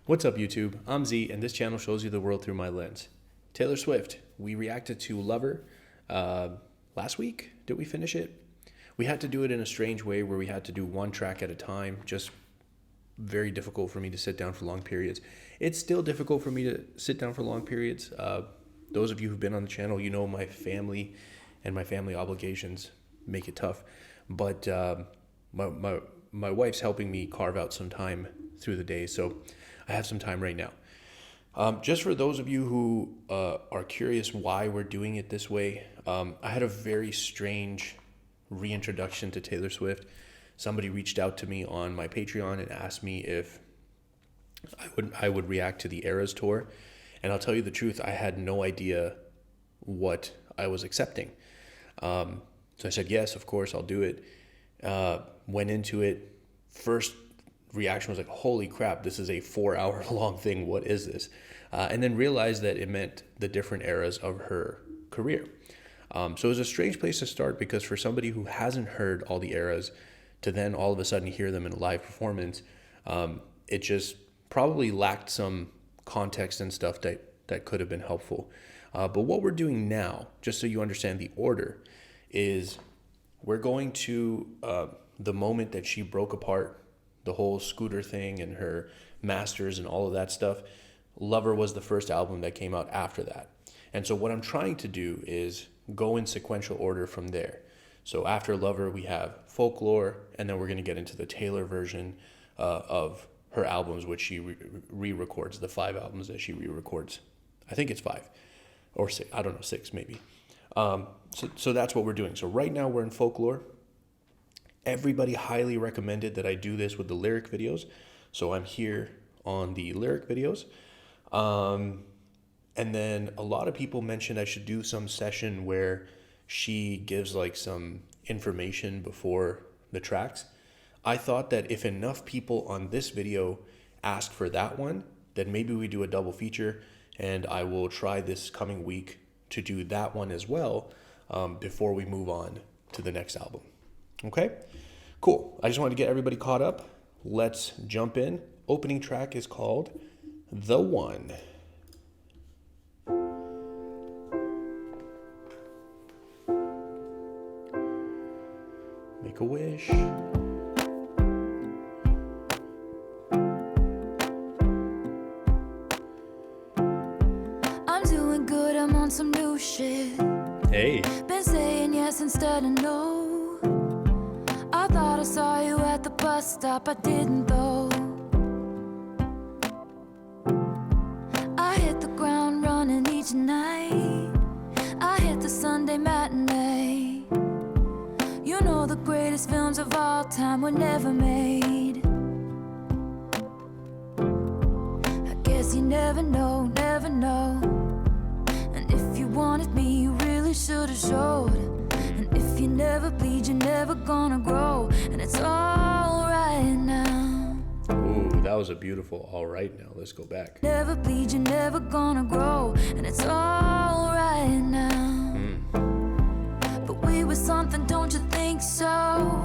What's up, YouTube? I'm Z, and this channel shows you the world through my lens. Taylor Swift. We reacted to Lover last week. Did we finish it? We had to do it in a strange way where we had to do one track at a time. Just very difficult for me to sit down for long periods. It's still difficult for me to sit down for long periods. Those of you who've been on the channel, you know my family and my family obligations make it tough. But my wife's helping me carve out some time through the day, so I have some time right now. Just for those of you who are curious why we're doing it this way, I had a very strange reintroduction to Taylor Swift. Somebody reached out to me on my Patreon and asked me if I would react to the Eras tour, and I'll tell you the truth, I had no idea what I was accepting. So I said, yes, of course, I'll do it. Went into it. First reaction was like, holy crap, this is a 4-hour long thing. What is this? And then realized that it meant the different eras of her career. So it was a strange place to start, because for somebody who hasn't heard all the eras to then all of a sudden hear them in a live performance, it just probably lacked some context and stuff that could have been helpful. But what we're doing now, just so you understand the order, is we're going to the moment that she broke apart, the whole scooter thing and her masters and all of that stuff. Lover was the first album that came out after that. And so what I'm trying to do is go in sequential order from there. So after Lover, we have Folklore, and then we're going to get into the Taylor version of her albums, which she re-records, the 5 albums that she re-records. I think it's 5 or 6. I don't know, 6 maybe. So that's what we're doing. So right now we're in Folklore. Everybody highly recommended that I do this with the lyric videos. So I'm here on the lyric videos. And then a lot of people mentioned I should do some session where she gives like some information before the tracks. I thought that if enough people on this video ask for that one, then maybe we do a double feature, and I will try this coming week to do that one as well before we move on to the next album. Okay, cool. I just wanted to get everybody caught up. Let's jump in. Opening track is called The One. Make a wish. I'm doing good, I'm on some new shit. Hey. Been saying yes instead of no. I thought I saw you at the bus stop, I didn't though. I hit the ground running each night. I hit the Sunday matinee. You know the greatest films of all time were never made. I guess you never know, never know. And if you wanted me, you really should have showed. And if you never bleed, you're never gonna grow. And it's all right now. Ooh, that was a beautiful all right now. Let's go back. Never bleed, you're never gonna grow. And it's all right now. But we were something, don't you think so?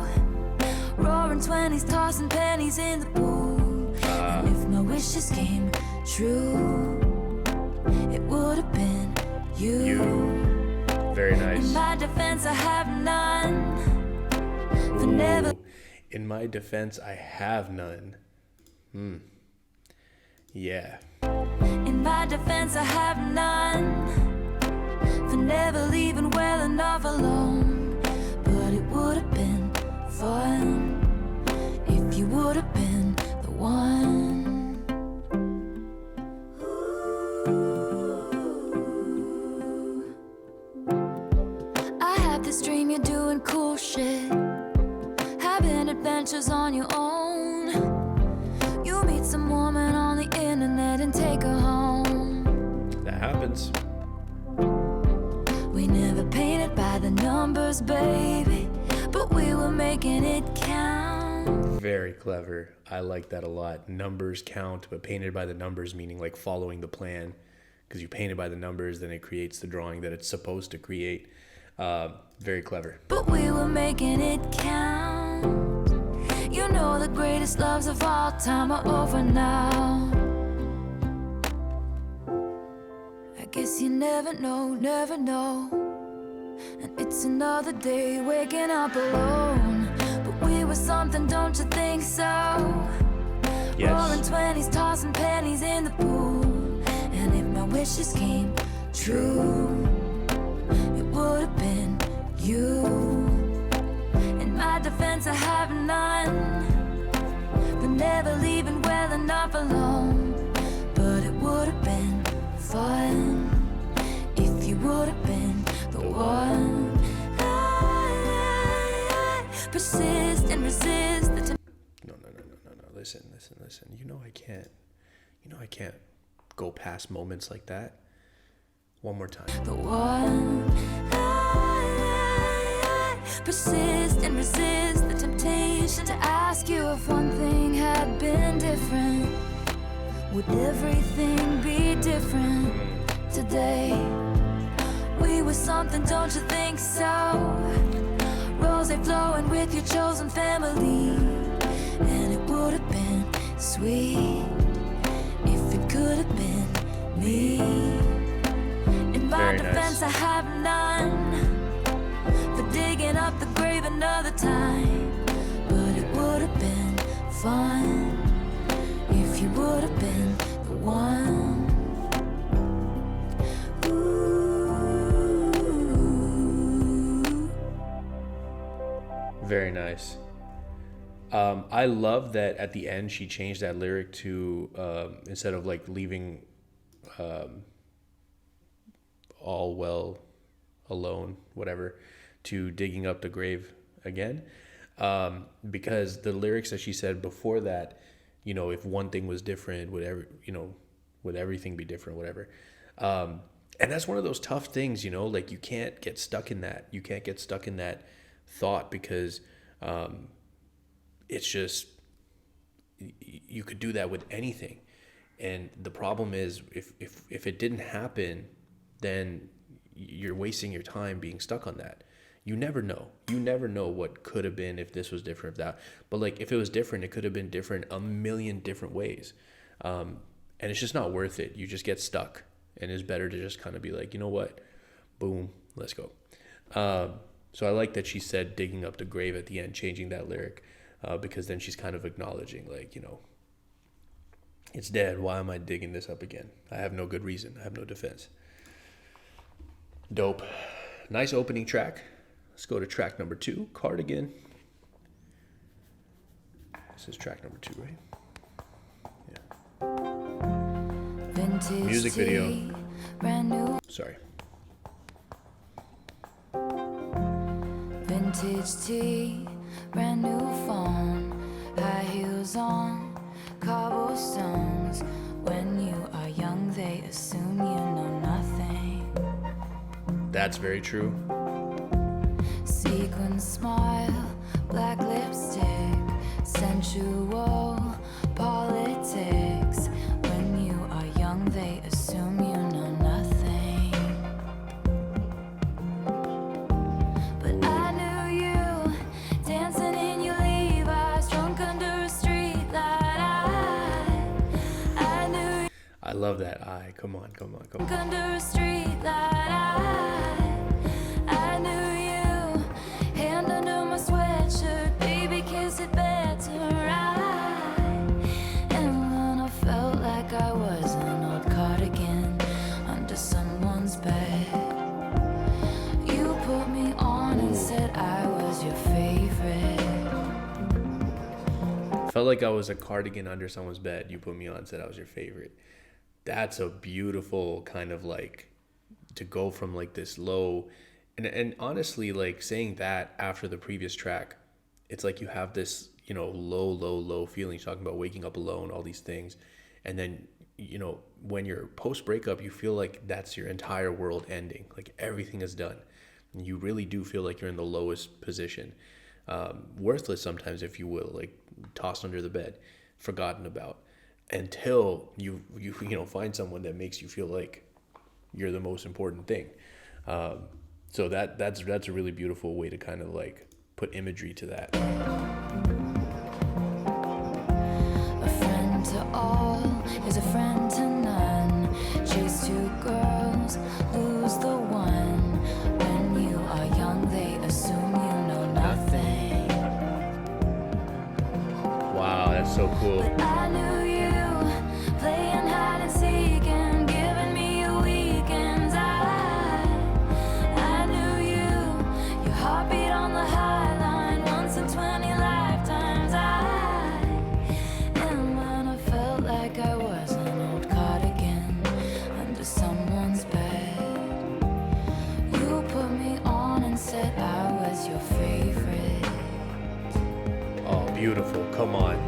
Roaring 20s, tossing pennies in the pool. And if my wishes came true, it would have been you. Very nice. In my defense, I have none. For Ooh. never. In my defense, I have none. Yeah. In my defense, I have none. For never leaving well enough alone. But it would have been fun if you would have been the one. I have this dream you're doing cool shit, having adventures on your own. You meet some woman on the internet and take her home. That happens. We never painted by the numbers, baby, but we were making it count. Very clever. I like that a lot. Numbers count, but painted by the numbers, meaning like following the plan. Because you paint it by the numbers, then it creates the drawing that it's supposed to create. Very clever. But we were making it count. You know the greatest loves of all time are over now. guess you never know, never know. And it's another day waking up alone. But we were something, don't you think so? Yes. Rolling 20s, tossing pennies in the pool. And if my wishes came true, it would have been you. In my defense, I have none, but never leaving well enough alone. But it would have been fun if you would have been the one. I persist and resist the No. Listen. You know I can't go past moments like that. One more time. the one. I persist and resist the temptation to ask you if one thing had been different. Would everything be different today? We were something, don't you think so? Rose flowing with your chosen family. And it would have been sweet if it could have been me. In my Very defense, nice. I have none for digging up the grave another time. But it would have been fun if you would have been the one. Ooh. Very nice. I love that at the end she changed that lyric to instead of like leaving all well alone, whatever, to digging up the grave again. Because the lyrics that she said before that, you know, if one thing was different, would everything be different, whatever. And that's one of those tough things, you know, like you can't get stuck in that. You can't get stuck in that thought because it's just, you could do that with anything. And the problem is if it didn't happen, then you're wasting your time being stuck on that. You never know. You never know what could have been if this was different, if that. But like if it was different, it could have been different a million different ways. And it's just not worth it. You just get stuck. And it's better to just kind of be like, you know what? Boom, let's go. So I like that she said digging up the grave at the end, changing that lyric, because then she's kind of acknowledging like, you know, it's dead. Why am I digging this up again? I have no good reason. I have no defense. Dope. Nice opening track. Let's go to track number 2, Cardigan. This is track number 2, right? Yeah. Vintage Music video. tea, brand new. Sorry. Vintage tea, brand new phone, high heels on, cobblestones. When you are young, they assume you know nothing. That's very true. Sequin smile, black lipstick, sensual politics. When you are young, they assume you know nothing. But I knew you, dancing in your Levi's, drunk under a street light. I knew you. I love that eye. Come on. Under a street light, I knew you. Hand under my sweatshirt, baby, kiss it better, and when I felt like I was an old cardigan under someone's bed, you put me on and said I was your favorite. Felt like I was a cardigan under someone's bed. You put me on and said I was your favorite. That's a beautiful kind of like to go from like this low and honestly like saying that after the previous track, it's like you have this, you know, low feeling, talking about waking up alone, all these things. And then, you know, when you're post breakup, you feel like that's your entire world ending. Like everything is done. And you really do feel like you're in the lowest position. Worthless sometimes, if you will, like tossed under the bed, forgotten about. Until you know find someone that makes you feel like you're the most important thing. So that's a really beautiful way to kind of like put imagery to that. A friend to all is a friend to none. Chase two girls cool. But I knew you, playing hide and seek and giving me your weekends. I knew you, your heartbeat on the high line, once in 20 lifetimes. And when I felt like I was an old cardigan under someone's bed, you put me on and said I was your favorite. Oh, beautiful. Come on.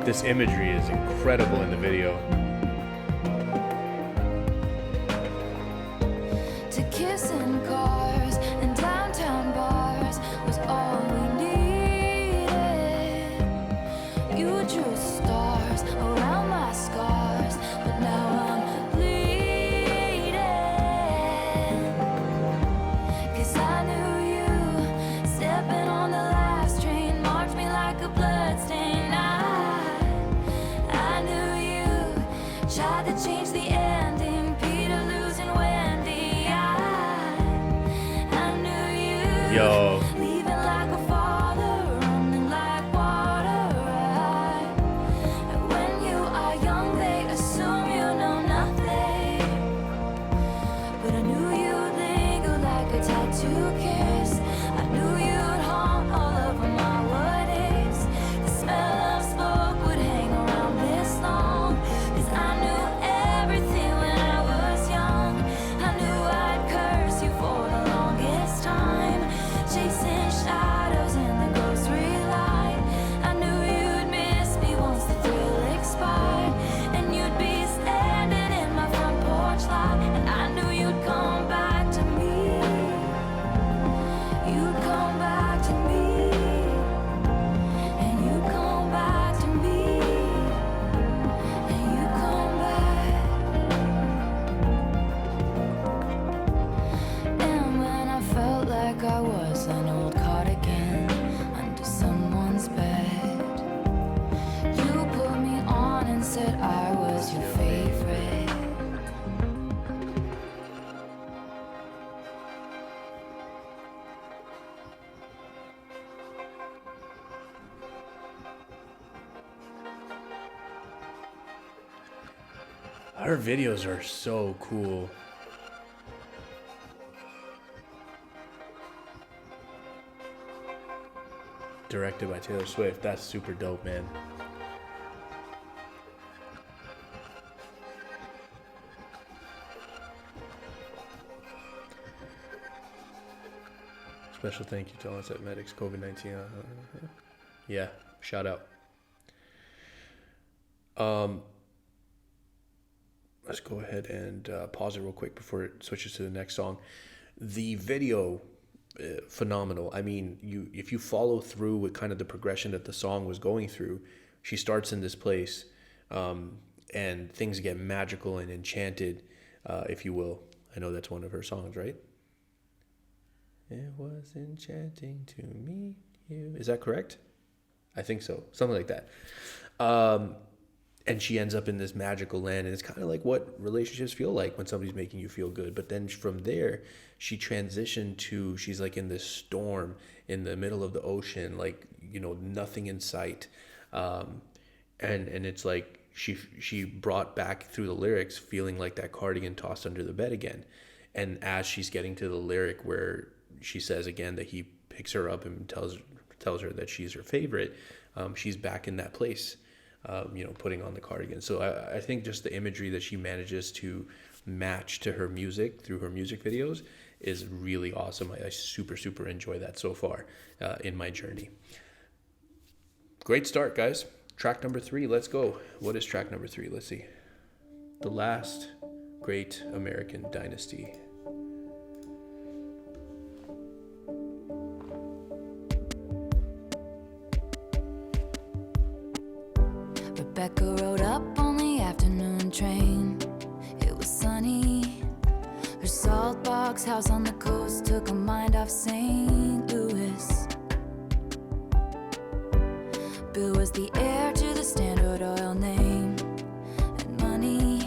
This imagery is incredible in the video. To kiss in cars and downtown bars was all we needed. You drew stars around my scars, but now I'm bleeding. 'Cause I knew you, stepping on the last train, marked me like a bloodstain. I knew you, tried to change the ending, Peter losing Wendy. I knew you, Yo. leaving like a father, running like water. And when you are young, they assume you know nothing. But I knew you'd linger like a tattoo kiss. I knew you'd haunt all over my what ifs. The smell of smoke would hang around this long. 'Cause I knew everything when I was young. I knew I'd curse you for the longest time, chasing shadows in the grocery line. I knew you'd miss me once the thrill expired, and you'd be standing in my front porch light. And I knew you'd come back to me. You'd come back to me. And you'd come back to me. And you'd come back. And when I felt like I was an old cardigan under someone's bed, you put me on and said I was your favorite. Her videos are so cool. Directed by Taylor Swift. That's super dope, man. Special thank you to Onset Medics, COVID-19. Yeah, shout out. Let's go ahead and pause it real quick before it switches to the next song. The video, phenomenal. I mean, if you follow through with kind of the progression that the song was going through, she starts in this place, and things get magical and enchanted, if you will. I know that's one of her songs, right? It was enchanting to meet you. Is that correct? I think so. Something like that. And she ends up in this magical land, and it's kind of like what relationships feel like when somebody's making you feel good. But then from there, she transitioned to, she's like in this storm in the middle of the ocean, like, you know, nothing in sight. And it's like she brought back through the lyrics feeling like that cardigan tossed under the bed again. And as she's getting to the lyric where she says again that he picks her up and tells her that she's her favorite, she's back in that place, you know, putting on the cardigan. So I think just the imagery that she manages to match to her music through her music videos is really awesome. I super enjoy that so far in my journey. Great start, guys. Track number 3, let's go. What is track number 3? Let's see. The Last Great American Dynasty. Rebecca rode up on the afternoon train. It was sunny. Her salt box house on the coast took her mind off St. Louis. Bill was the heir to the Standard Oil name and money,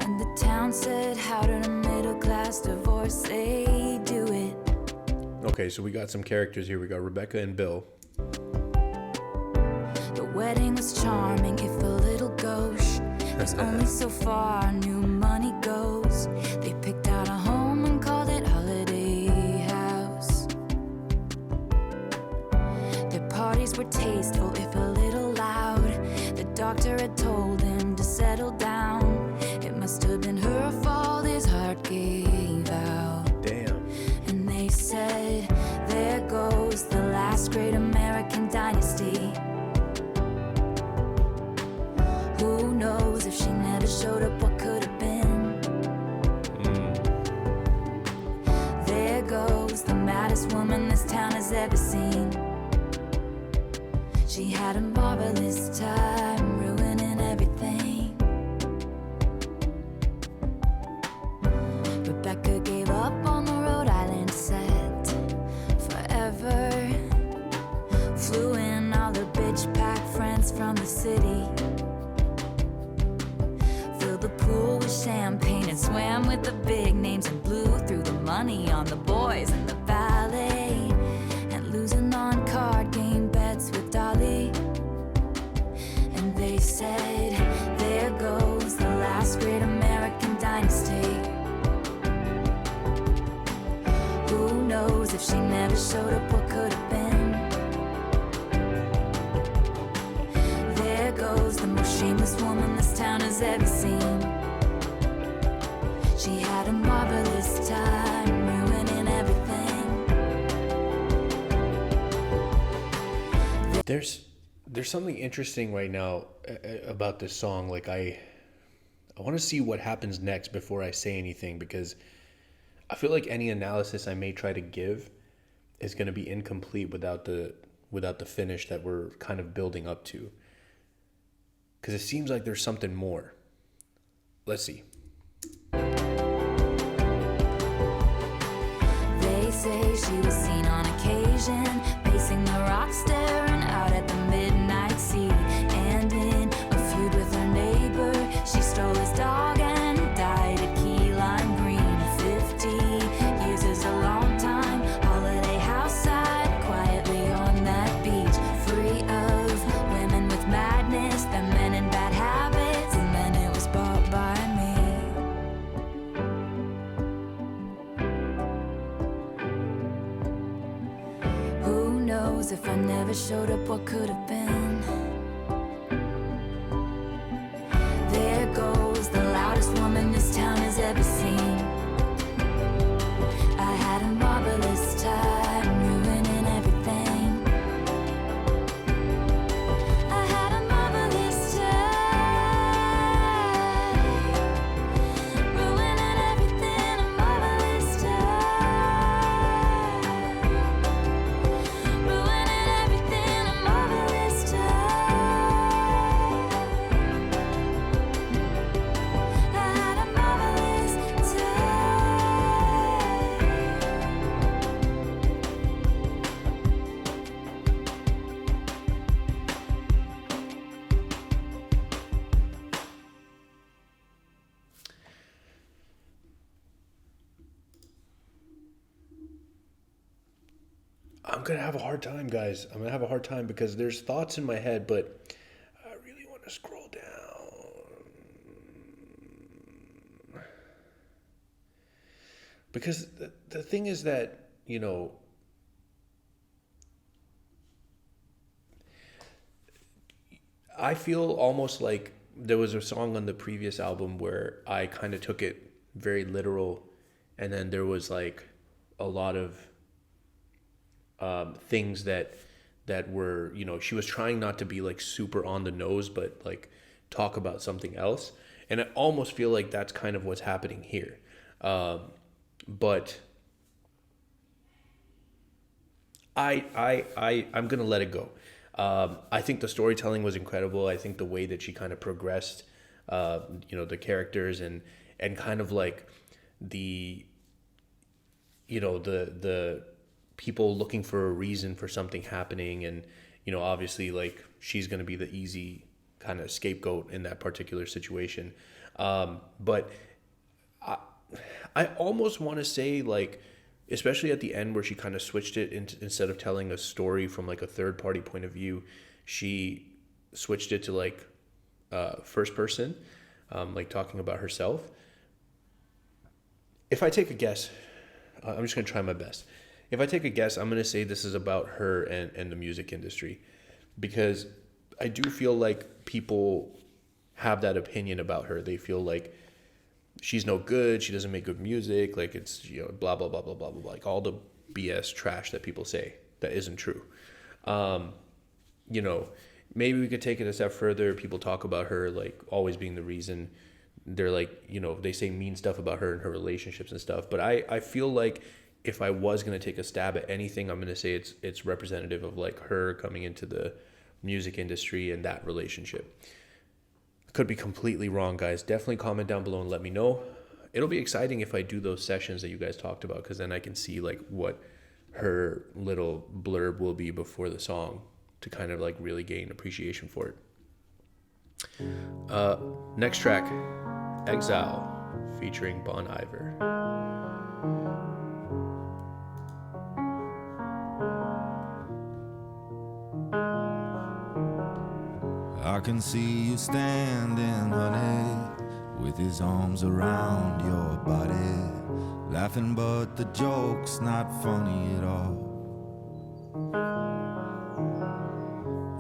and the town said, how did a middle class divorce they do it? Okay, so we got some characters here. We got Rebecca and Bill. The wedding was charming, if a little gauche. There's only so far new money goes. They picked out a home and called it Holiday House. Their parties were tasteful, if a little loud. The doctor had told him to settle down. It must have been her fault his heart gave out. Damn. And they said, there goes the last great American dynasty. Who knows if she never showed up, what could have been? There goes the maddest woman this town has ever seen. She had a marvelous time ruining everything. Rebecca gave up on the Rhode Island set forever. Flew in all her bitch pack friends from the city. Filled the pool with champagne and swam with the big names and blew through the money on the boys and the ballet. And losing on card game bets with Dolly. And they said, there goes the last great American dynasty. Who knows if she never showed up, what could have been? There goes the most shameless woman this town has ever seen. She had a marvelous time ruining everything. There's something interesting right now about this song. Like I want to see what happens next before I say anything, because I feel like any analysis I may try to give is going to be incomplete without the finish that we're kind of building up to. Because it seems like there's something more. Let's see. They say she was seen on occasion pacing the rocks, staring out at the midnight sea. And in a feud with her neighbor, she stole his dog and he died at Key Lime Green. 50 years is a long time. Holiday house side, quietly on that beach, free of women with madness, the men in bad habits, and then it was bought by me. Who knows if I never showed up, what could have been? There goes the loudest woman this town has ever seen. I had a marvelous time ruining everything. I had a marvelous time ruining everything. A marvelous time ruining everything. A marvelous time. I had a marvelous time. I'm going to have a hard time, guys. I'm going to have a hard time because there's thoughts in my head, but I really want to scroll down. Because the thing is that, I feel almost like there was a song on the previous album where I kind of took it very literal, and then there was like a lot of things that were, she was trying not to be like super on the nose, but like talk about something else. And I almost feel like that's kind of what's happening here. But I'm gonna let it go. I think the storytelling was incredible. I think the way that she kind of progressed, the characters and kind of like the people looking for a reason for something happening, and obviously like she's gonna be the easy kind of scapegoat in that particular situation. But I almost want to say like especially at the end where she kind of switched it instead of telling a story from like a third party point of view, she switched it to like first person, like talking about herself. If I take a guess, I'm just going to try my best. If I take a guess, I'm going to say this is about her and the music industry, because I do feel like people have that opinion about her. They feel like she's no good, she doesn't make good music, like it's, you know, blah, blah, blah, blah, blah, blah, like all the BS trash that people say that isn't true. You know, maybe we could take it a step further. People talk about her like always being the reason. They're like, you know, they say mean stuff about her and her relationships and stuff. But I feel like if I was going to take a stab at anything, I'm going to say it's representative of like her coming into the music industry and that relationship. Could be completely wrong, guys. Definitely comment down below and let me know. It'll be exciting if I do those sessions that you guys talked about, because then I can see like what her little blurb will be before the song to kind of like really gain appreciation for it. Next track, Exile, featuring Bon Iver. I can see you standing, honey, with his arms around your body, laughing but the joke's not funny at all.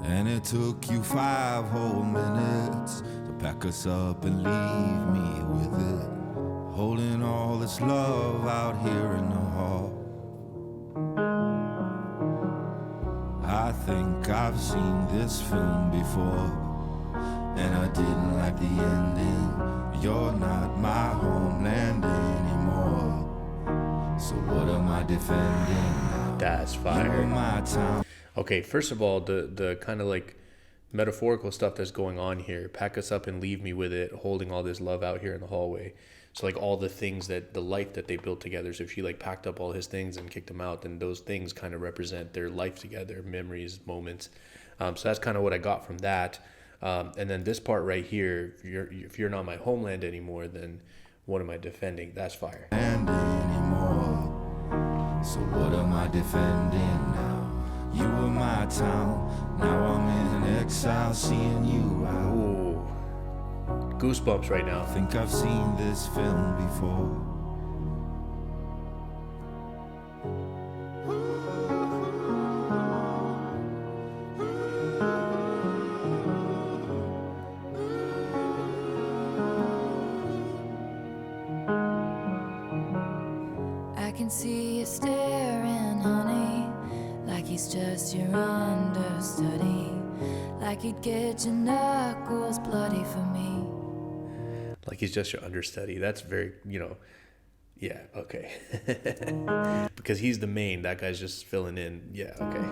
And it took you 5 whole minutes to pack us up and leave me with it, holding all this love out here in the hall. I think I've seen this film before, and I didn't like the ending. You're not my homeland anymore, so what am I defending now? That's fire. You're my town. Okay, first of all, the kind of like metaphorical stuff that's going on here, pack us up and leave me with it, holding all this love out here in the hallway. So like all the things that the life that they built together. So if she like packed up all his things and kicked him out, then those things kind of represent their life together, memories, moments. So that's kind of what I got from that. And then this part right here, if you're not my homeland anymore, then what am I defending? That's fire. And anymore, so what am I defending now? You were my town, now I'm in exile, seeing you out. Ooh, goosebumps right now. I think I've seen this film before. I can see you staring, honey, like he's just your understudy, like he'd get your knuckles bloody for me. Like he's just your understudy. That's very, you know, yeah, okay. Because he's the main, that guy's just filling in. Yeah, okay.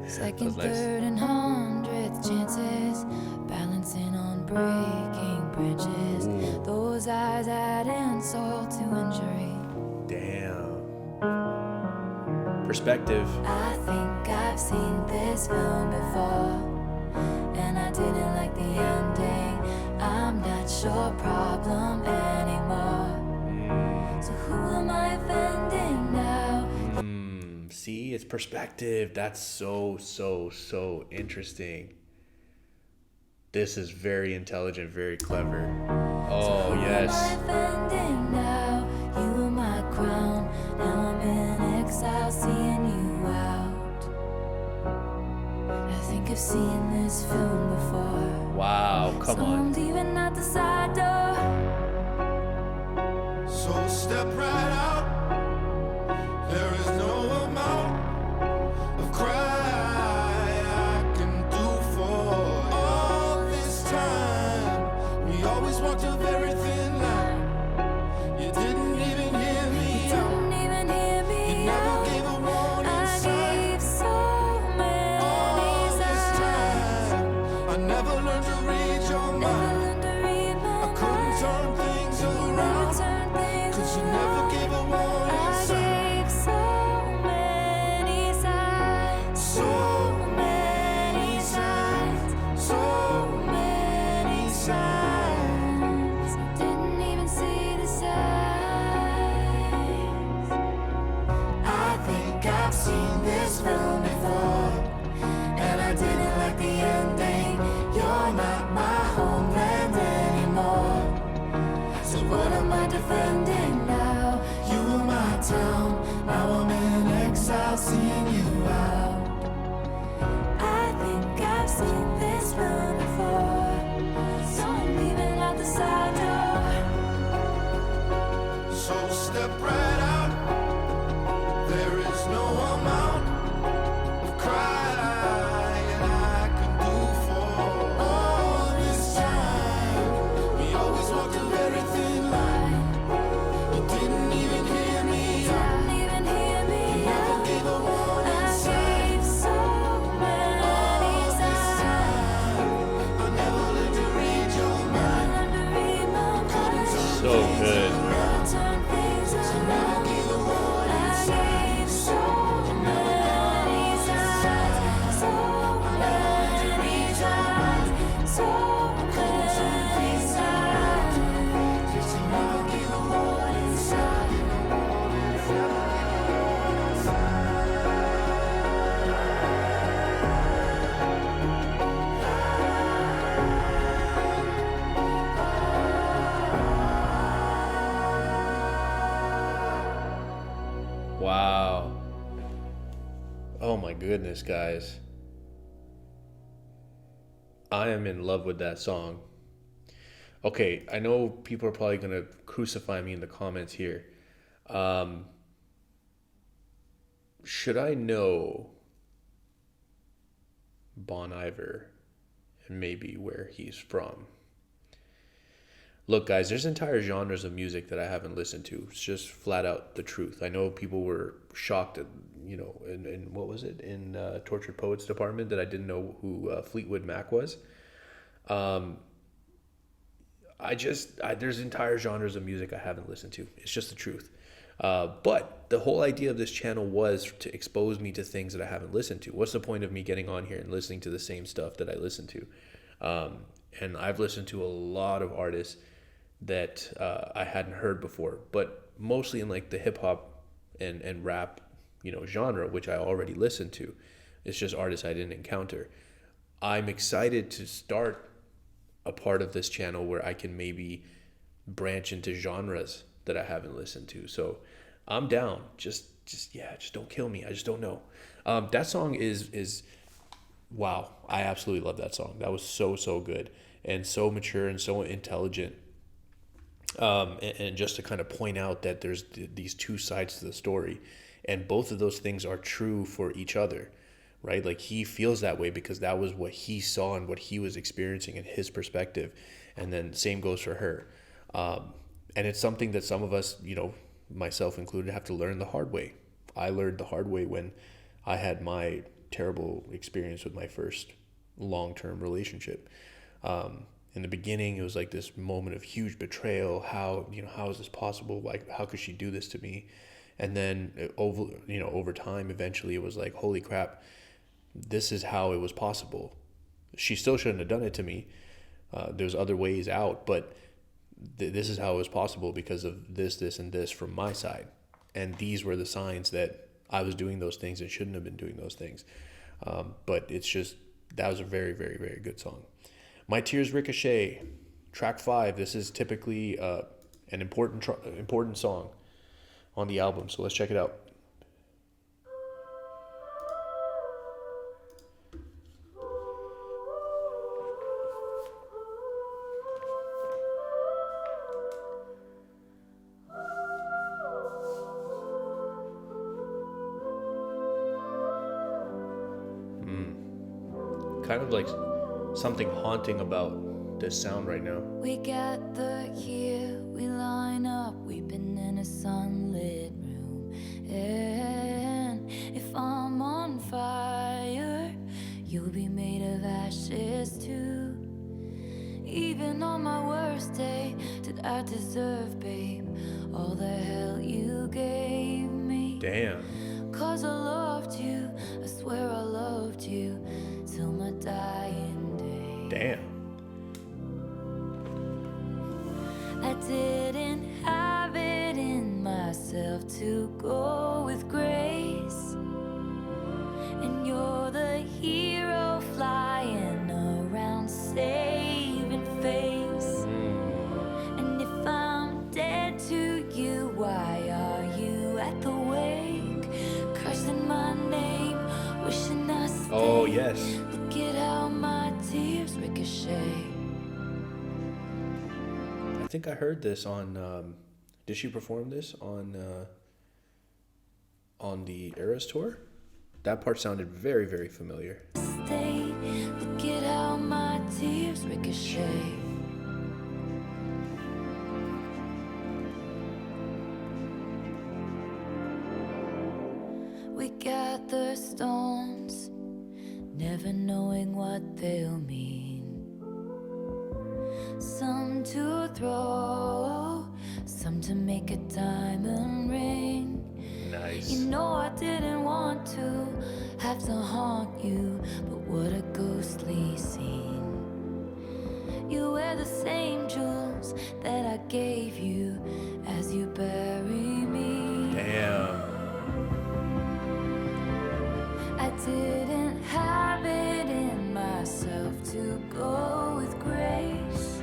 Second, Nice. third, and 100th chances, balancing on breaking branches. Ooh. Those eyes add insult to injury. Damn. Perspective. I think I've seen this film before, and I didn't like the ending. I'm not your problem anymore, so who am I offending now? See, it's perspective. That's so interesting. This is very intelligent, very clever. Oh, yes. Who am I offending now? You were my crown, now I'm in exile, seeing you out. I think I've seen this film before. Wow, come on. Someone's even at the side door. So step right out. There is no amount of cry I can do for all this time. We always walked a very thin line. You didn't even hear me out. Didn't even hear me You never out. gave a warning I sign. gave so All many this signs. time, I never learned to read your Never mind. learned to read my I couldn't turn things Never around, turn things 'cause you around. never gave a warning I sign. gave so many signs. So many signs, so many signs. Didn't even see the signs. goodness, guys. I am in love with that song. Okay, I know people are probably going to crucify me in the comments here. Should I know Bon Iver and maybe where he's from? Look, guys, there's entire genres of music that I haven't listened to. It's just flat out the truth. I know people were shocked at, in what was it? In Tortured Poets Department that I didn't know who Fleetwood Mac was. There's entire genres of music I haven't listened to. It's just the truth. But the whole idea of this channel was to expose me to things that I haven't listened to. What's the point of me getting on here and listening to the same stuff that I listen to? And I've listened to a lot of artists that I hadn't heard before, but mostly in like the hip hop and rap, genre, which I already listened to. It's just artists I didn't encounter. I'm excited to start a part of this channel where I can maybe branch into genres that I haven't listened to. So I'm down. Just don't kill me. I just don't know. That song is wow. I absolutely love that song. That was so good and so mature and so intelligent. And just to kind of point out that there's these two sides to the story, and both of those things are true for each other, right? Like he feels that way because that was what he saw and what he was experiencing in his perspective. And then same goes for her. And it's something that some of us, myself included, have to learn the hard way. I learned the hard way when I had my terrible experience with my first long-term relationship. In the beginning, it was like this moment of huge betrayal. How is this possible? Like, how could she do this to me? And then over time, eventually it was like, holy crap, this is how it was possible. She still shouldn't have done it to me. There's other ways out, but this is how it was possible because of this, and this from my side. And these were the signs that I was doing those things and shouldn't have been doing those things. But it's just, that was a very, very, very good song. My Tears Ricochet, track 5. This is typically an important song on the album, so let's check it out. Kind of like something haunting about this sound right now. We gather here, we line up, weeping in a sunlit room. And if I'm on fire, you'll be made of ashes too. Even on my worst day, did I deserve, babe, all the hell you gave me? Damn. 'Cause I loved you, I swear I loved you till my dying day. Damn. I didn't have it in myself to go with grace, and you're the hero flying around saving face. And if I'm dead to you, why are you at the wake, cursing my name, wishing I stayed? Oh yes. Look at how my tears ricochet. I think I heard this on. Did she perform this on the Eras tour? That part sounded very, very familiar. Stay. Look at how my tears ricochet. We gather stones, never knowing what they'll mean. Some to throw, some to make a diamond ring. Nice. You know I didn't want to have to haunt you, but what a ghostly scene. You wear the same jewels that I gave you as you bury me. Damn. I didn't have it in myself to go with grace,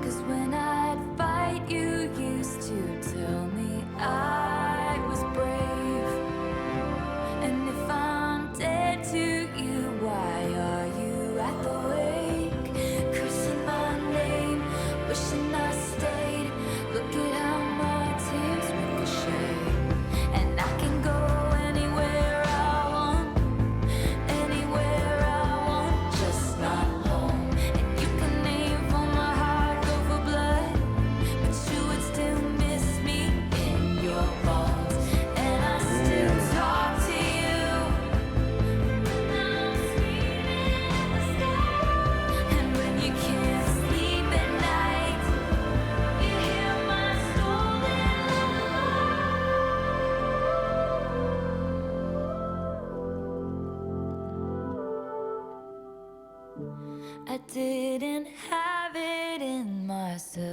'cause when I'd fight you used to tell me I was brave. And if I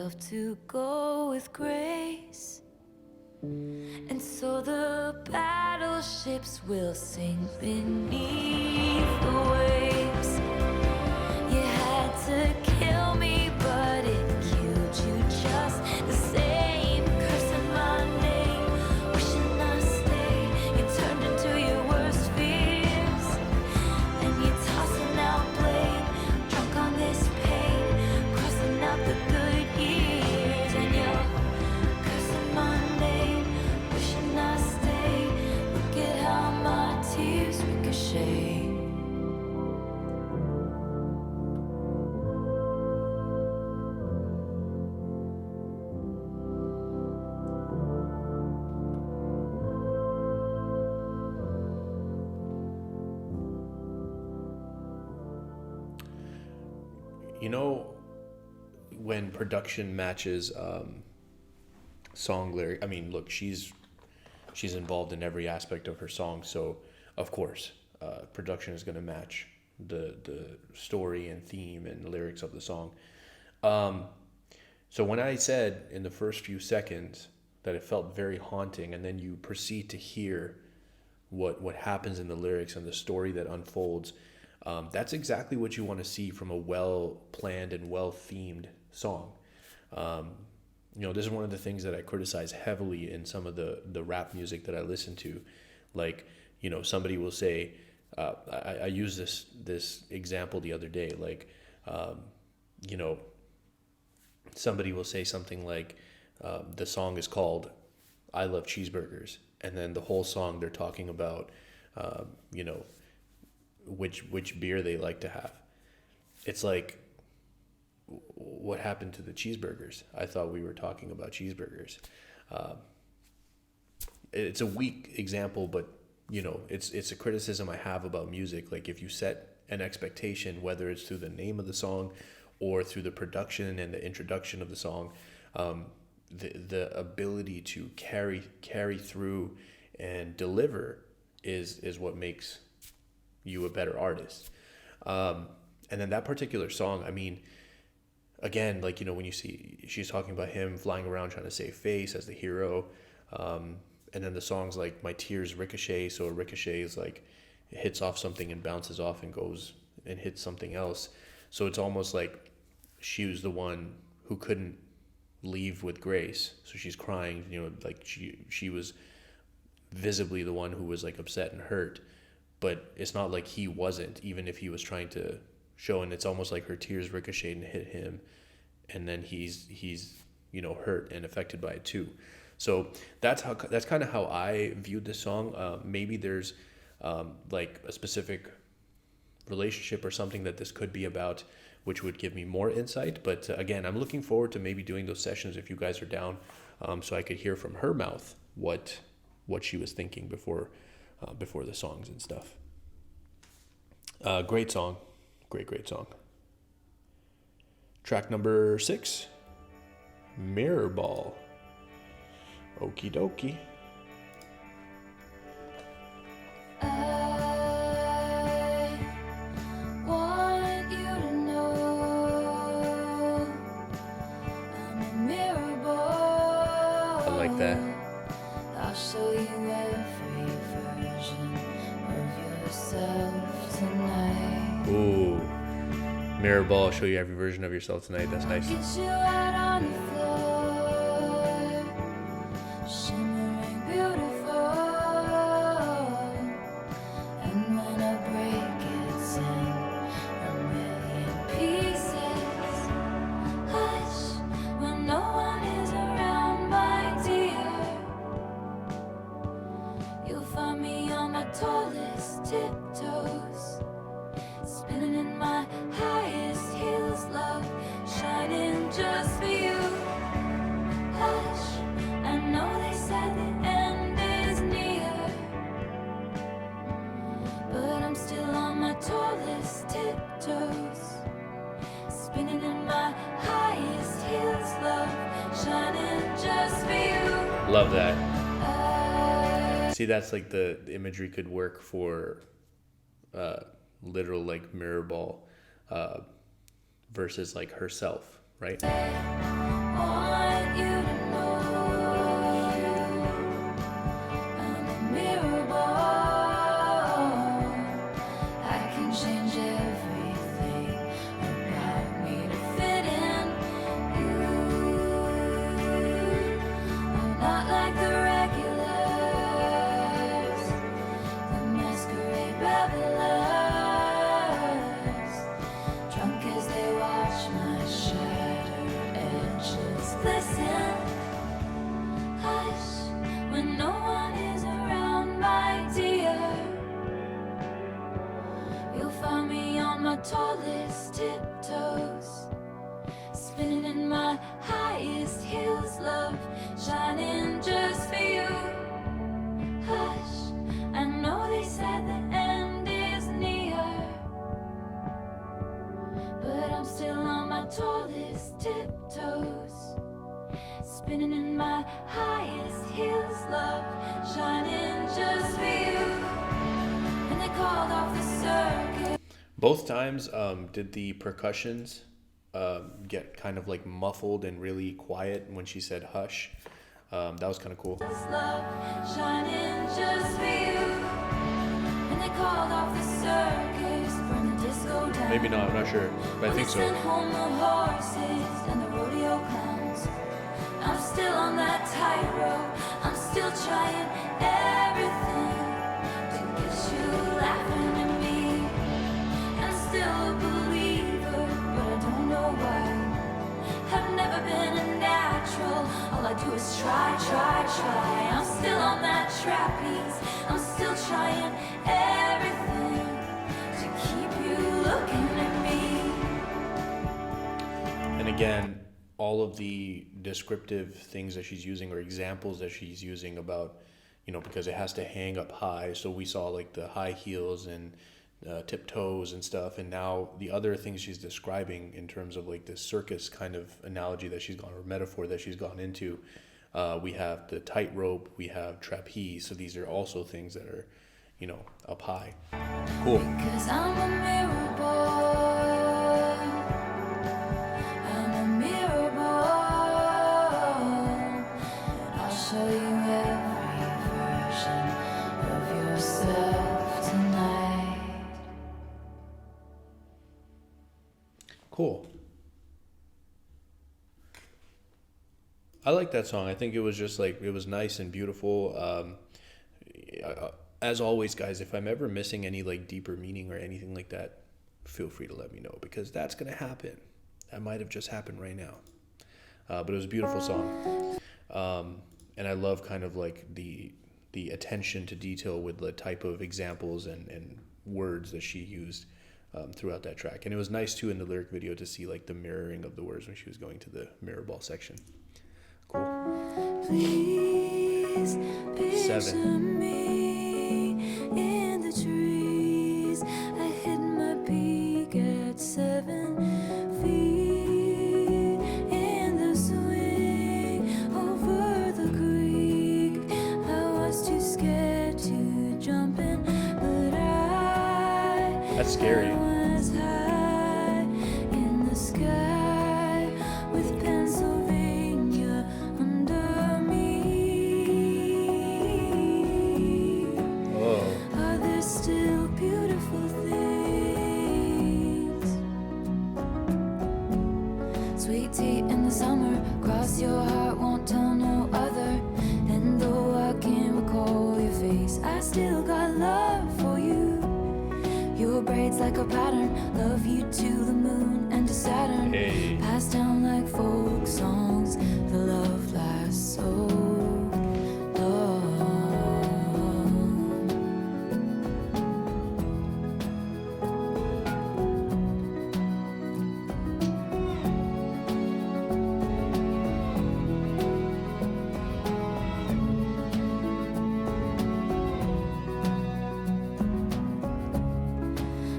myself to go with grace. And so the battleships will sink beneath the waves. You had to kill me, but it killed you just the same. Cursing my name, wishing I stayed. You turned into your worst fears, and you're tossing out blame, drunk on this pain, crossing out the good years. And you're cursing my name, wishing I stayed. Look at how my tears ricochet. You know, when production matches song lyric, I mean, look, she's involved in every aspect of her song, so of course, production is going to match the story and theme and lyrics of the song. So when I said in the first few seconds that it felt very haunting, and then you proceed to hear what happens in the lyrics and the story that unfolds, that's exactly what you want to see from a well-planned and well-themed song. You know, this is one of the things that I criticize heavily in some of the rap music that I listen to. Like, you know, somebody will say, I used this example the other day, like, you know, somebody will say something like, the song is called I Love Cheeseburgers, and then the whole song they're talking about, you know, which beer they like to have. It's like, what happened to the cheeseburgers? I thought we were talking about cheeseburgers. It's a weak example, but you know, it's a criticism I have about music. Like, if you set an expectation, whether it's through the name of the song or through the production and the introduction of the song, the ability to carry through and deliver is what makes you a better artist. And then that particular song, I mean, again, like, you know, when you see she's talking about him flying around trying to save face as the hero, and then the song's like my tears ricochet, so a ricochet is like it hits off something and bounces off and goes and hits something else. So it's almost like she was the one who couldn't leave with grace, so she's crying, you know, like she was visibly the one who was like upset and hurt, but it's not like he wasn't, even if he was trying to show. And it's almost like her tears ricocheted and hit him, and then he's you know, hurt and affected by it too. So that's kind of how I viewed this song. Maybe there's like a specific relationship or something that this could be about, which would give me more insight. But again, I'm looking forward to maybe doing those sessions if you guys are down, so I could hear from her mouth what she was thinking before the songs and stuff. Great song. Great song. Track number 6, Mirrorball. Okie dokie. I want you to know I'm a Mirrorball. I like that. I'll show you every version of yourself tonight. Ooh. Mirrorball, show you every version of yourself tonight. That's nice. Get you out on the floor, shimmering beautiful. And when I break it's in a million pieces. Hush, when no one is around, my dear. You'll find me on my tallest tiptoes, spinning in my highest heels, love, shining just for you. Hush, I know they said the end is near, but I'm still on my tallest tiptoes, spinning in my highest heels, love, shining just for you. Love that. See, that's like the imagery could work for literal like Mirrorball versus like herself, right? Want want you to know I'm a mirrorball. I can change everything about me to fit in you. I'm not like the regulars, the masquerade revelers, drunk as they watch my shattered edges glisten. Hush, when no one is around, my dear. You'll find me on my tallest tiptoes, spinning in my highest heels, love, shining just for you. Hush, I know they said the end is near, but I'm still on my tallest tiptoes, spinning in my highest heels, love, shining just for you. And they called off the circuit. Both times, did the percussions get kind of like muffled and really quiet when she said hush. That was kind of cool. Love, shining just for you. And they called off the circus, burn the disco down. Maybe not, I'm not sure, but I think so. Sent home the horses and the rodeo clowns. I'm still on that tightrope. I'm still trying everything to get you laughing at me. I'm still a believer, but I don't know why. I've never been a natural. All I do is try. I'm still on that trapeze. I'm still trying everything to keep you looking at me. And again, all of the descriptive things that she's using or examples that she's using about, because it has to hang up high. So we saw like the high heels and tiptoes and stuff. And now the other things she's describing in terms of like this circus kind of analogy that she's gone, or metaphor that she's gone into, we have the tightrope, we have trapeze. So these are also things that are, up high. Cool. Because I'm a mirrorball. I'm a mirrorball. I'll show you every version of yourself tonight. Cool. I like that song. I think it was just like, it was nice and beautiful. As always, guys, if I'm ever missing any like deeper meaning or anything like that, feel free to let me know, because that's going to happen. That might have just happened right now. But it was a beautiful song. And I love kind of like the attention to detail with the type of examples and words that she used throughout that track. And it was nice too in the lyric video to see like the mirroring of the words when she was going to the Mirrorball section. Cool. Please picture 7. me in the trees. I hit my peak at 7 feet in the swing over the creek. I was too scared to jump in, but That's scary. was high in the sky with Pennsylvania under me. Oh. Are there still beautiful things? Sweet tea in the summer, cross your heart, won't tell no other. And though I can't recall your face, I still got love for you. Your braids like a pattern, love you to the moon and to Saturn. Hey. Passed down like folk songs, the love lasts so long.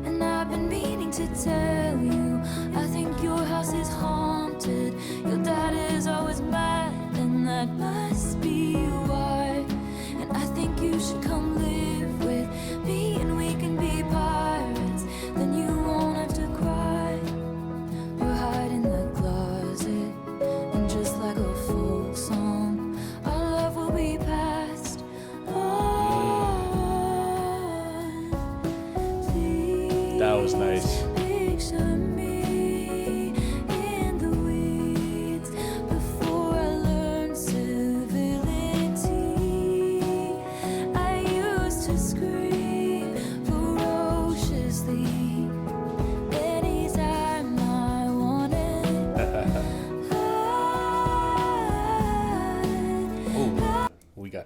And I've been meaning to tell you, I think your house is haunted. Your dad is always mad, and that must be why. And I think you should come live with me, and we can be pirates. Then you won't have to cry or hide in the closet and just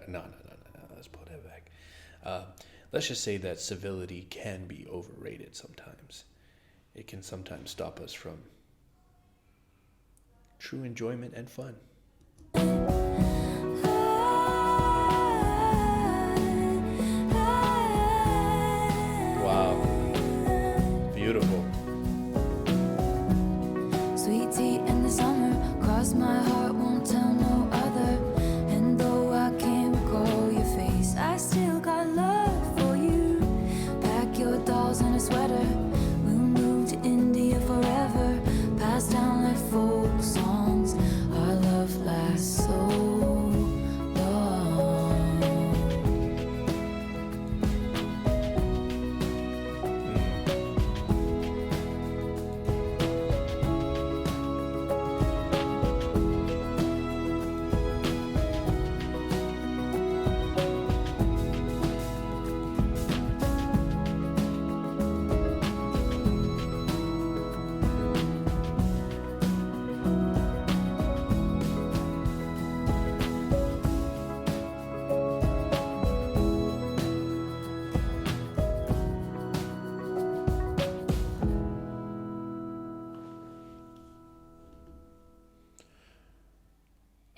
No. Let's put it back. Let's just say that civility can be overrated sometimes. It can sometimes stop us from true enjoyment and fun. Wow. Beautiful. Sweet tea in the summer, cross my heart, won't tell no other. And though I can't recall your face, I still got love for you. Pack your dolls in a sweater, we'll move to India forever. Pass down like folk songs, our love lasts so long.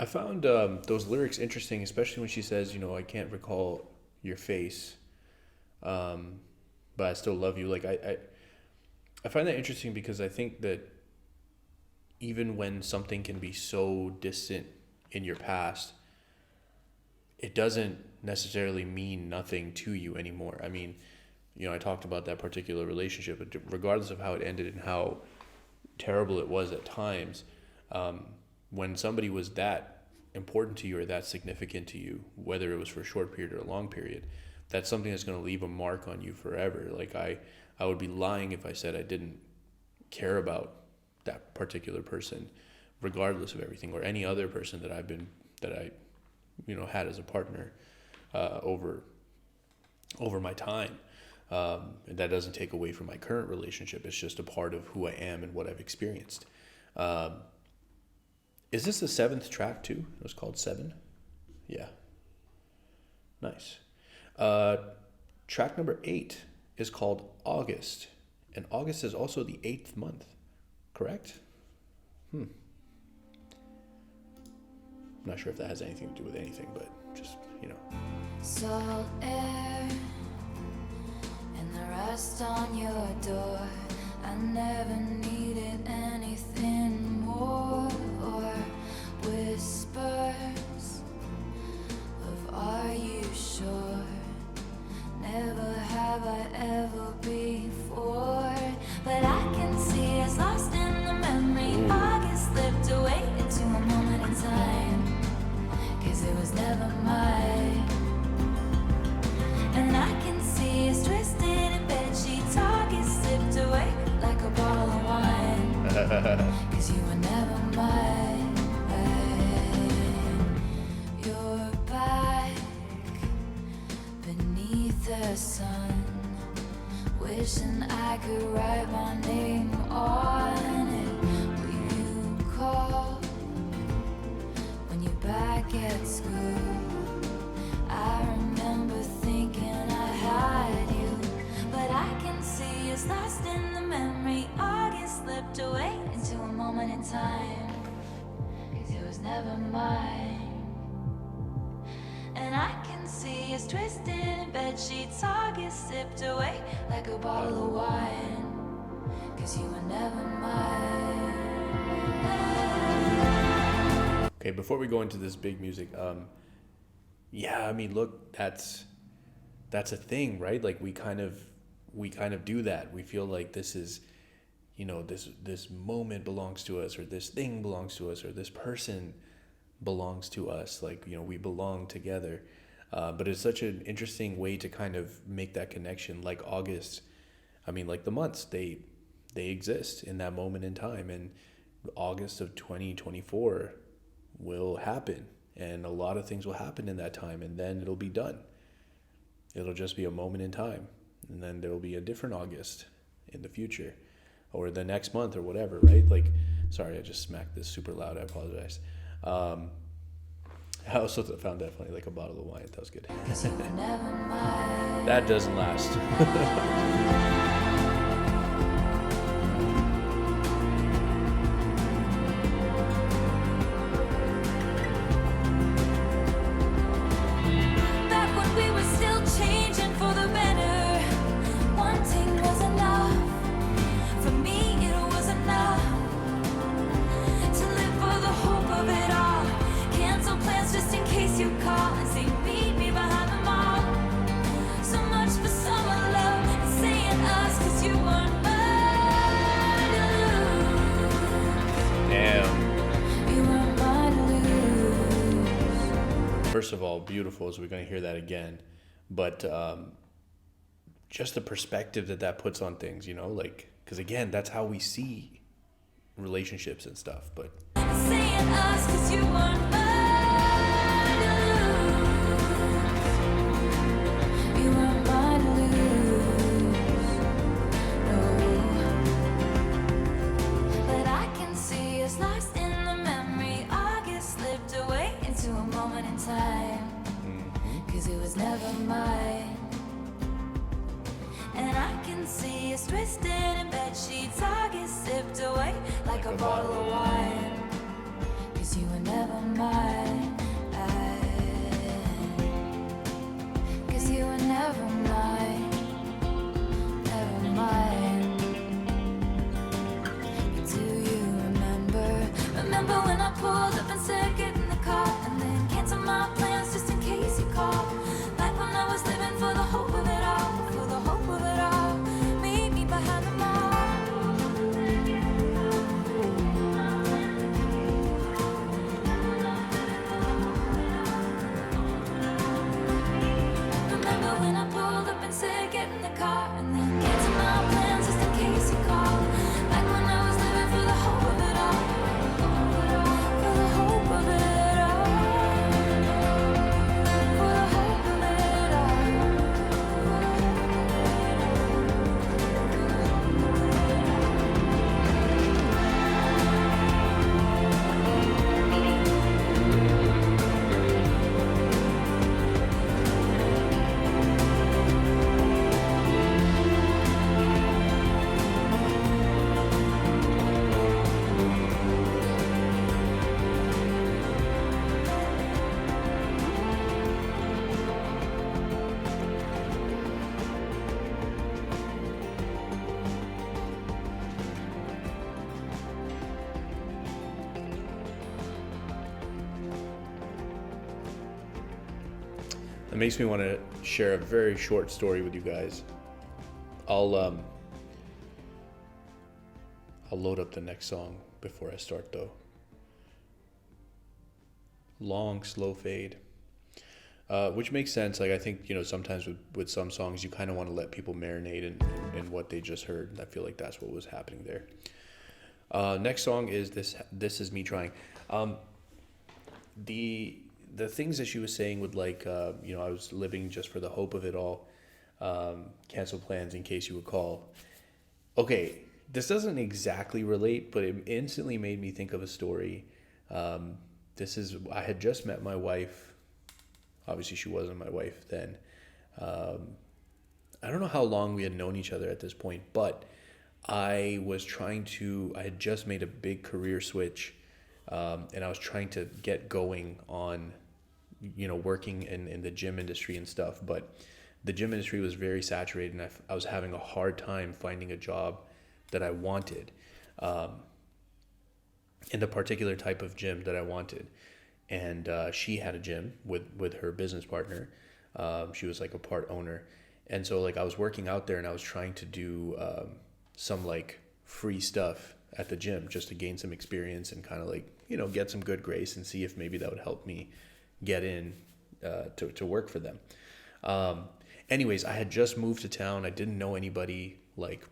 I found those lyrics interesting, especially when she says, I can't recall your face, but I still love you. Like, I find that interesting because I think that even when something can be so distant in your past, it doesn't necessarily mean nothing to you anymore. I mean, I talked about that particular relationship, but regardless of how it ended and how terrible it was at times, when somebody was that important to you or that significant to you, whether it was for a short period or a long period, that's something that's going to leave a mark on you forever. Like I would be lying if I said I didn't care about that particular person, regardless of everything, or any other person that I had as a partner over my time. And that doesn't take away from my current relationship. It's just a part of who I am and what I've experienced. Is this the 7th track too? It was called 7? Yeah. Nice. Track number 8 is called August. And August is also the 8th month, correct? I'm not sure if that has anything to do with anything, but just, Salt air and the rust on your door. I never needed anything more, or whispers of are you sure? Never have I ever before, but I can see us lost in the memory. August slipped away into a moment in time, 'cause it was never mine. And I can see us twisted in bedsheets. August slipped away like a bottle of wine, 'cause you were never mine. You're back beneath the sun, wishing I could write my name on it. Will you call when you're back at school? I remember thinking I had you, but I can see us lost in the memory. August slipped away into a moment in time, 'cause it was never mine. And I can see us twisted in bedsheets. August slipped away like a bottle of wine, 'cause you were never mine. Okay, before we go into this big music, look, that's a thing, right? Like we kind of do that. We feel like this is, this moment belongs to us, or this thing belongs to us, or this person belongs to us. Like, we belong together. But it's such an interesting way to kind of make that connection. Like August, like the months, they exist in that moment in time, and August of 2024 will happen, and a lot of things will happen in that time, and then it'll be done. It'll just be a moment in time, and then there will be a different August in the future, or the next month, or whatever, right? Like, sorry, I just smacked this super loud, I apologize. I also found that funny, like a bottle of wine. That was good. Never mind. That doesn't last. Back when we were still changing for the better, wanting was enough. For me, it was enough to live for the hope of it all. Cancel plans just in case you call and say meet me behind the mall. So much for summer love and saying us, 'cause you weren't mine to lose. Damn. You weren't mine to lose. First of all, beautiful, so we're going to hear that again. But just the perspective that puts on things, you know, like, because again, that's how we see relationships and stuff. But Saying us, 'cause you weren't mine to lose. You weren't mine to lose. No. But I can see us lost in the memory. August slipped away into a moment in time. 'Cause it was never mine. And I can see us twisted in bed sheets. August sipped away like a bottle of wine. 'Cause you were never mine. 'Cause you were never mine. Never mine. But do you remember? Remember when I pulled up and said get in the car and then cancel my plans just in case you call? Back when I was living for the hope of it all. For the hope of it all. Meet me behind the mall. Remember when I pulled up and said get in the car and then cancel my plans just in case you call? Back when I was living for the hope of it all. For the hope of it all. For the hope of it all. it makes me want to share a very short story with you guys. I'll load up the next song before I start though. Long, slow fade. Which makes sense. Like, I think, you know, sometimes with some songs, you kind of want to let people marinate in what they just heard. And I feel like that's what was happening there. Next song is This Is Me Trying. The things that she was saying with, like, you know, I was living just for the hope of it all. Cancel plans in case you would call. Okay, this doesn't exactly relate, but it instantly made me think of a story. I had just met my wife. Obviously, she wasn't my wife then. I don't know how long we had known each other at this point, but I had just made a big career switch, and I was trying to get going on, you know, working in the gym industry and stuff. But the gym industry was very saturated, and I was having a hard time finding a job that I wanted, in the particular type of gym that I wanted. And she had a gym with her business partner. She was like a part owner. And so, like, I was working out there and I was trying to do some like free stuff at the gym just to gain some experience and kind of, like, you know, get some good grace and see if maybe that would help me get in to work for them. Anyways, I had just moved to town. I didn't know anybody, like,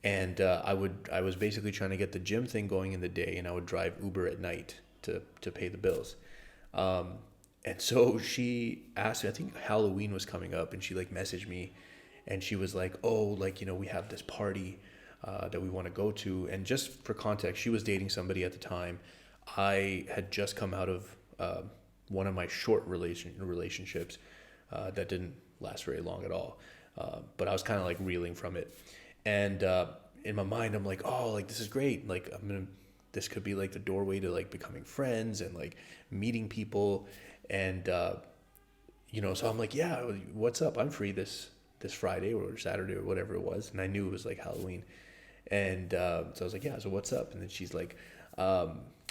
and I was basically trying to get the gym thing going in the day, and I would drive Uber at night to pay the bills. And so she asked me, I think Halloween was coming up, and she, like, messaged me, and she was like, oh, like, you know, we have this party that we want to go to. And just for context, she was dating somebody at the time. I had just come out of one of my short relationships that didn't last very long at all. But I was kind of like reeling from it. And in my mind, I'm like, oh, like this is great. Like this could be like the doorway to like becoming friends and like meeting people. And, so I'm like, yeah, what's up? I'm free this Friday or Saturday or whatever it was. And I knew it was like Halloween. And so I was like, yeah, so what's up? And then she's like, I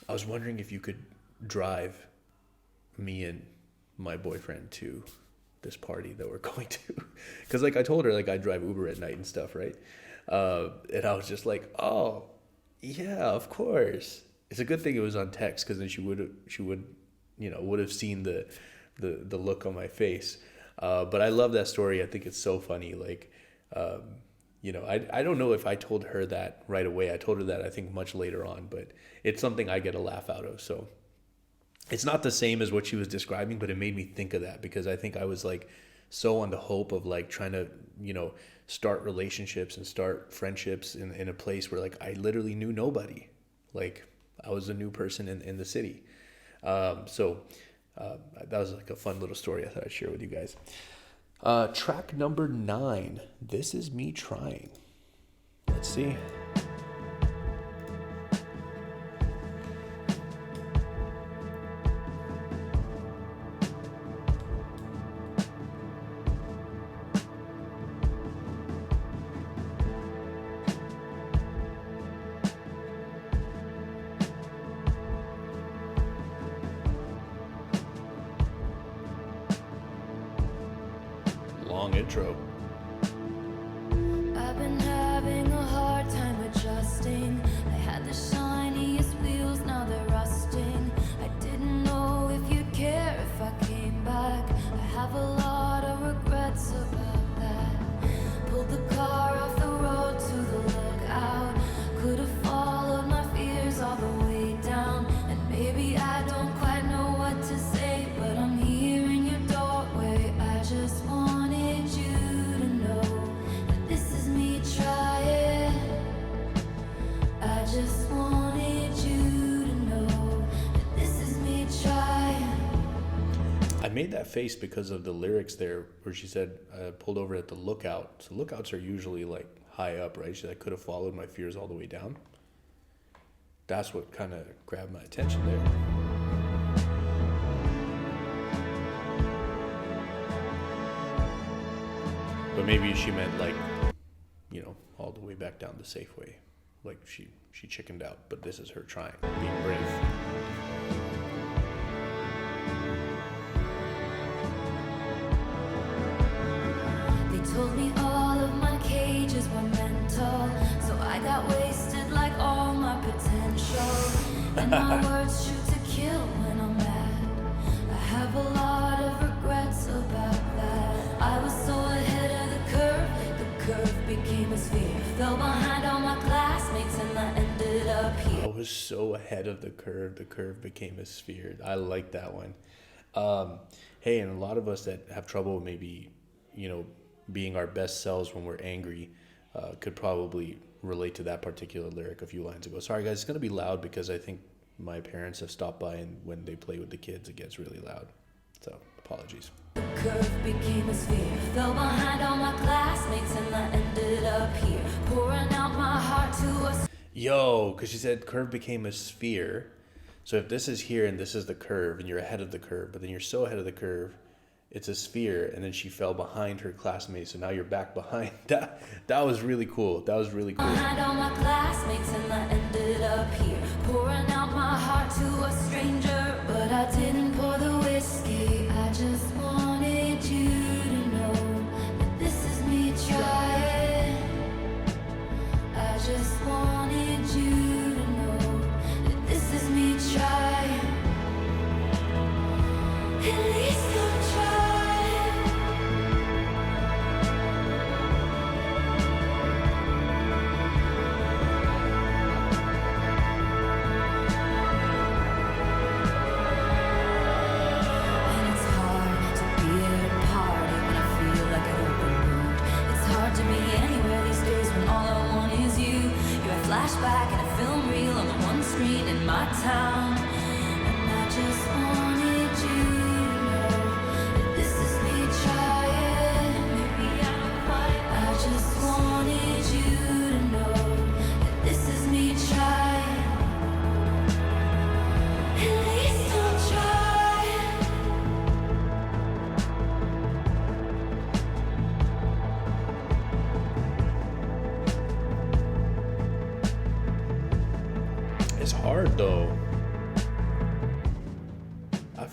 was wondering if you could drive me and my boyfriend to this party that we're going to. Because like I told her, like I drive Uber at night and stuff, right? And I was just like, oh, yeah, of course. It's a good thing it was on text, because then she would have seen the look on my face. But I love that story. I think it's so funny. Like, I don't know if I told her that right away. I told her that I think much later on, but it's something I get a laugh out of. So it's not the same as what she was describing, but it made me think of that, because I think I was like so on the hope of like trying to, start relationships and start friendships in a place where like I literally knew nobody. Like I was a new person in the city. So that was like a fun little story I thought I'd share with you guys. Track number 9. This is me trying. Let's see. Long intro. I've been having a hard time adjusting. I had the shiniest wheels, now they're rusting. I didn't know if you'd care if I came back. I have a lot of regrets about that. Pulled the car off the road to the lookout. Could have followed my fears all the way down. And maybe I don't quite know what to say, but I'm here in your doorway. I just wanted you to know that this is me trying. I just wanted you to know that this is me trying. I made that face because of the lyrics there where she said, pulled over at the lookout. So lookouts are usually like high up, right? She said, I could have followed my fears all the way down. That's what kind of grabbed my attention there. But maybe she meant like, all the way back down the Safeway. Like she chickened out, but this is her trying, being brave. They told me all of my cages were mental, so I got wasted like all my potential. And my words shoot to kill when I'm mad. I have a lot of regrets about that. I was so ahead of the curve became a sphere. Fell behind all my classmates and I ended up here. I was so ahead of the curve became a sphere. I like that one. Hey, and a lot of us that have trouble maybe, being our best selves when we're angry, could probably relate to that particular lyric a few lines ago. Sorry guys, it's going to be loud because I think my parents have stopped by, and when they play with the kids it gets really loud. So, apologies. The curve became a sphere. Fell behind all my classmates and I ended up here. Pouring out my heart to a... Yo, because she said curve became a sphere. So if this is here and this is the curve and you're ahead of the curve, but then you're so ahead of the curve, it's a sphere, and then she fell behind her classmates, so now you're back behind. That was really cool. That was really cool. Behind all my classmates and I ended up here. Pouring out my heart to a stranger, but I didn't pour the whiskey. I just wanted you to know that this is me trying. I just wanted you to know that this is me trying. At least I'm trying. And it's hard to be at a party when I feel like an open wound. It's hard to be anywhere these days when all I want is you. You're a flashback and a film reel on the one screen in my town. And I just wanted you.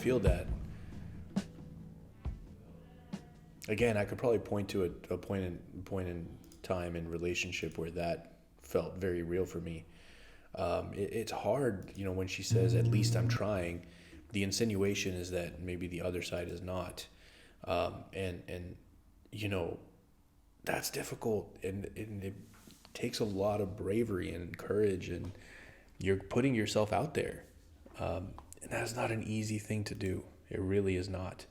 feel that. Again, I could probably point to a point in time in relationship where that felt very real for me. It's hard, you know, when she says, "At least I'm trying." The insinuation is that maybe the other side is not, and you know, that's difficult, and it takes a lot of bravery and courage, and you're putting yourself out there, and that's not an easy thing to do. It really is not.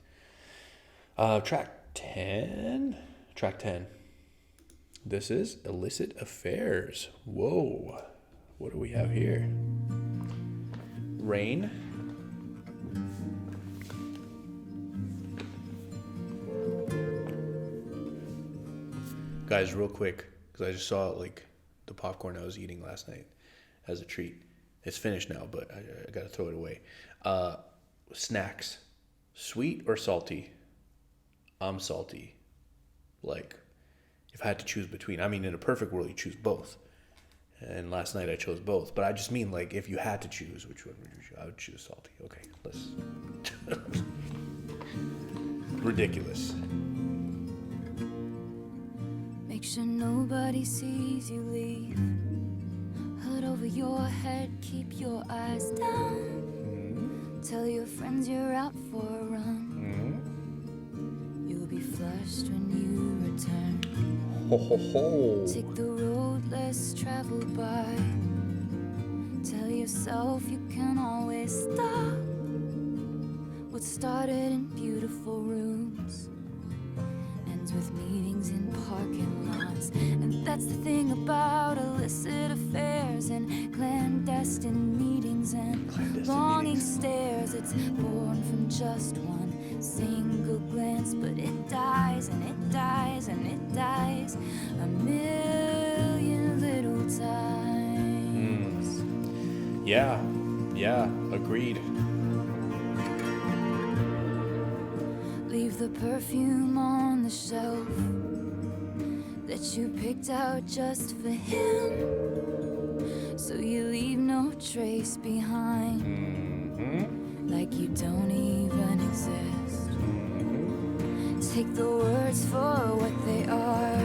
Track 10. This is Illicit Affairs. Whoa. What do we have here? Rain. Guys, real quick, because I just saw like the popcorn I was eating last night as a treat. It's finished now, but I gotta throw it away. Snacks, sweet or salty? I'm salty. Like, if I had to choose between, I mean, in a perfect world, you choose both. And last night I chose both. But I just mean, like, if you had to choose, which one would you choose? I would choose salty. Okay, let's... Ridiculous. Make sure nobody sees you leave. Hood over your head, keep your eyes down. Tell your friends you're out for a run. You'll be flushed when you return. Ho, ho, ho. Take the road less traveled by. Tell yourself you can always stop. What started in beautiful rooms ends with meetings in parking lots. And that's the thing about illicit affairs and clandestine meetings and longing stares. It's born from just one single glance, but it dies and it dies and it dies a million little times. Yeah, agreed. Leave the perfume on the shelf that you picked out just for him, so you leave no trace behind. Like you don't even exist. Take the words for what they are.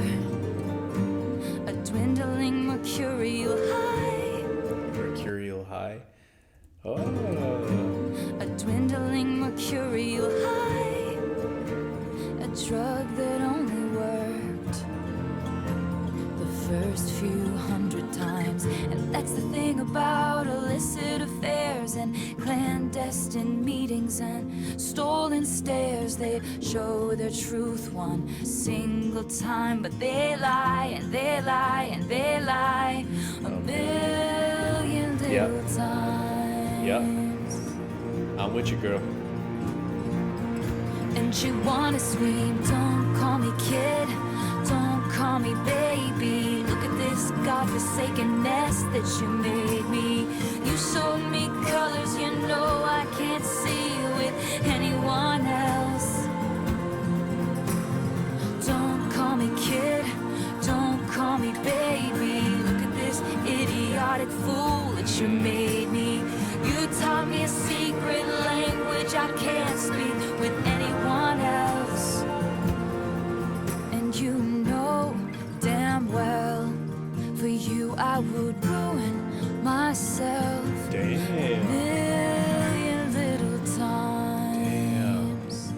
A dwindling mercurial high. Mercurial high? Oh. A dwindling mercurial high. A drug that only worked the first few hundred times. And that's the thing about illicit affairs and clandestine meetings and stolen stares. They show their truth one single time, but they lie and they lie and they lie a million little times. Yep. I'm with you, girl. And you wanna scream, don't call me kid, don't call me baby. Look at this godforsaken mess that you made me. You showed me colors you know I can't see with anyone else. Don't call me kid, don't call me baby. Look at this idiotic fool that you made me. You taught me a secret language I can't speak with anyone else. And you know damn well, for you I would ruin myself. Damn. Million little times.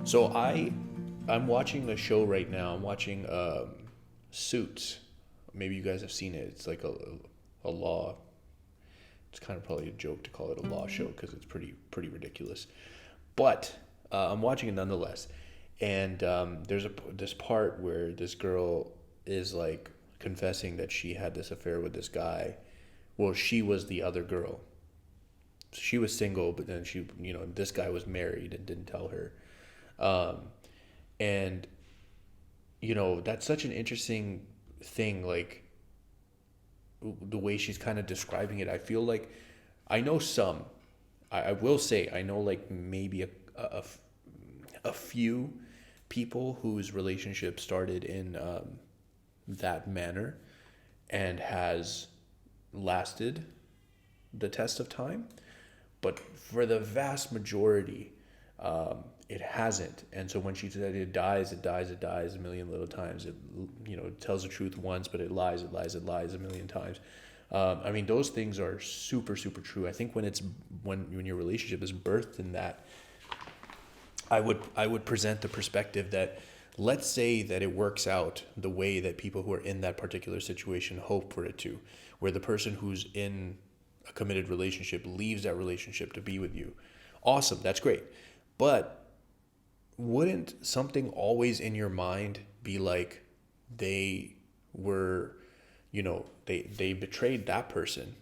So I'm watching a show right now. I'm watching Suits. Maybe you guys have seen it. It's like a law. It's kind of probably a joke to call it a law show because it's pretty ridiculous. But I'm watching it nonetheless. And there's this part where this girl is like confessing that she had this affair with this guy. Well, she was the other girl. She was single, but then she, you know, this guy was married and didn't tell her. And, you know, that's such an interesting thing, like, the way she's kind of describing it. I feel like I know some, I will say, I know like maybe a few people whose relationship started in that manner and has lasted the test of time, but for the vast majority, it hasn't. And so when she said it dies a million little times. It, it tells the truth once, but it lies a million times. I mean, those things are super, super true. I think when your relationship is birthed in that, I would present the perspective that, let's say that it works out the way that people who are in that particular situation hope for it to, where the person who's in a committed relationship leaves that relationship to be with you. Awesome, that's great. But wouldn't something always in your mind be like, they were, they betrayed that person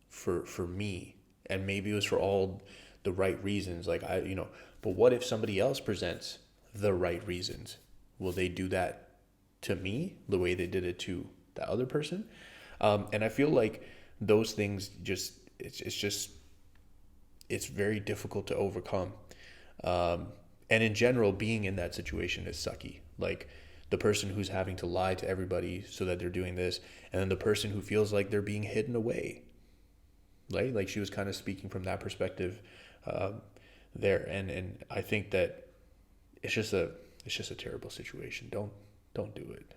for me, and maybe it was for all the right reasons, but what if somebody else presents the right reasons? Will they do that to me the way they did it to the other person? And I feel like those things it's very difficult to overcome. And in general, being in that situation is sucky. Like the person who's having to lie to everybody so that they're doing this, and then the person who feels like they're being hidden away. Right? Like she was kind of speaking from that perspective there. And I think that it's just a terrible situation. Don't do it.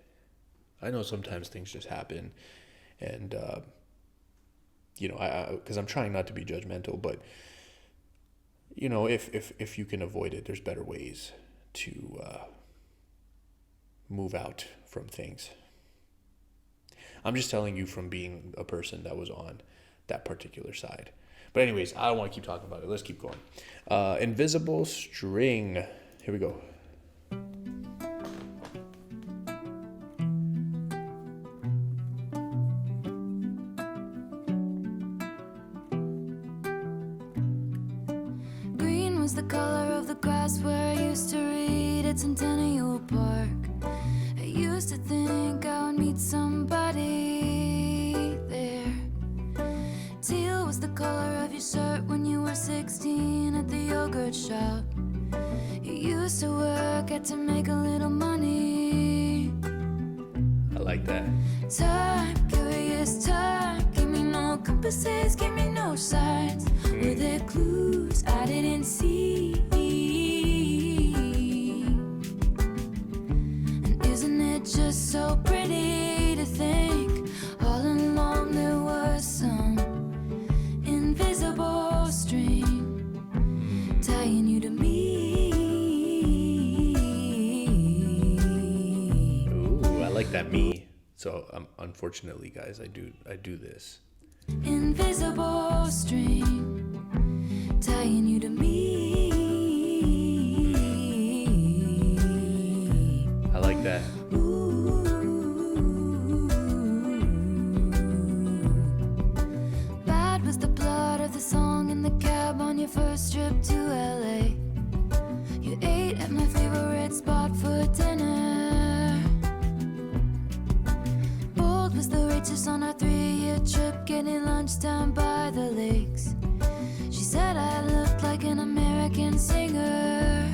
I know sometimes things just happen, and because I'm trying not to be judgmental, but if you can avoid it, there's better ways to move out from things. I'm just telling you from being a person that was on that particular side. But anyways, I don't want to keep talking about it. Let's keep going. Invisible String. Here we go. Green was the color of the grass where I used to read at Centennial Park. I used to think I would meet somebody there. Teal was the color of your shirt when you were 16 at the yogurt shop. You used to work at to make a little money. I like that. Time, curious time. Give me no compasses, give me no signs. Were there clues I didn't see? And isn't it just so pretty to think all along there was some invisible string tying you to me? Ooh, I like that me. So unfortunately, guys, I do this. Invisible string tying you to me. I like that. Ooh. Bad was the plot of the song in the cab on your first trip to LA. You ate at my favorite spot for dinner. Bold was the waitress on our 3-year trip, getting lunch down by the lakes. She said I looked like an American singer.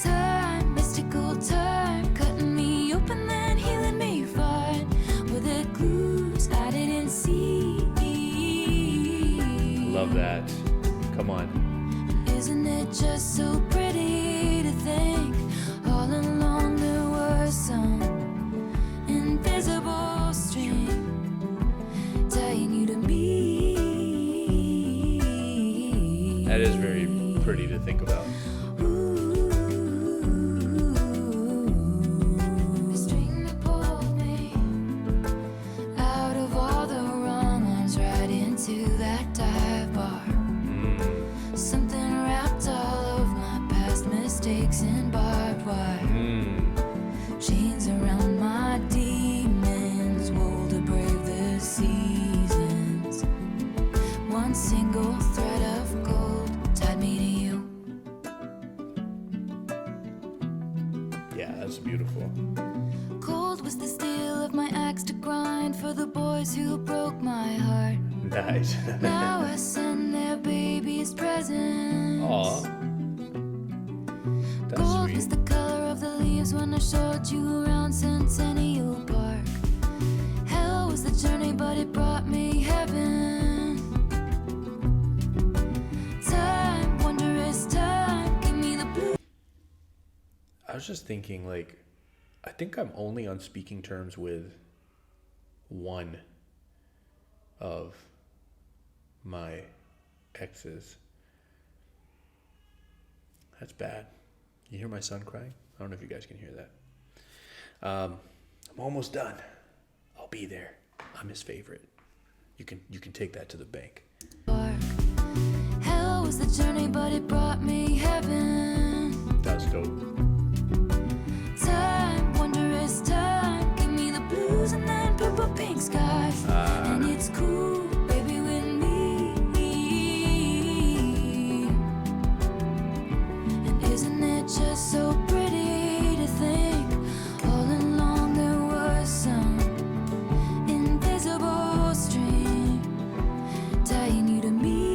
Time, mystical time, cutting me open then healing me fine. Were there clues I didn't see? Love that. Come on. Isn't it just so pretty to think all along there was some invisible string tying you to me? That is very pretty to think about. The string that pulled me out of all the wrong ones right into that dive bar. Something wrapped all of my past mistakes in barbed wire. Chains around my demons, wool to brave the seasons. One single thread of gold tied me to you. Yeah, that's beautiful. Cold was the steel of my axe to grind for the boys who broke my heart. Nice. Now I send their babies presents. Aw. days when I showed you around Centennial Park. Hell was the journey, but it brought me heaven. Time, wondrous time, give me the blue. I was just thinking, like, I think I'm only on speaking terms with one of my exes. That's bad. You hear my son crying? I don't know if you guys can hear that. I'm almost done. I'll be there. I'm his favorite. You can take that to the bank. Hell was the journey, but it brought me heaven. That's dope. Time, wondrous time, give me the blues and then purple pink skies. And it's cool, baby, with me. And isn't it just so pretty to think all along there was some invisible string tying you to me.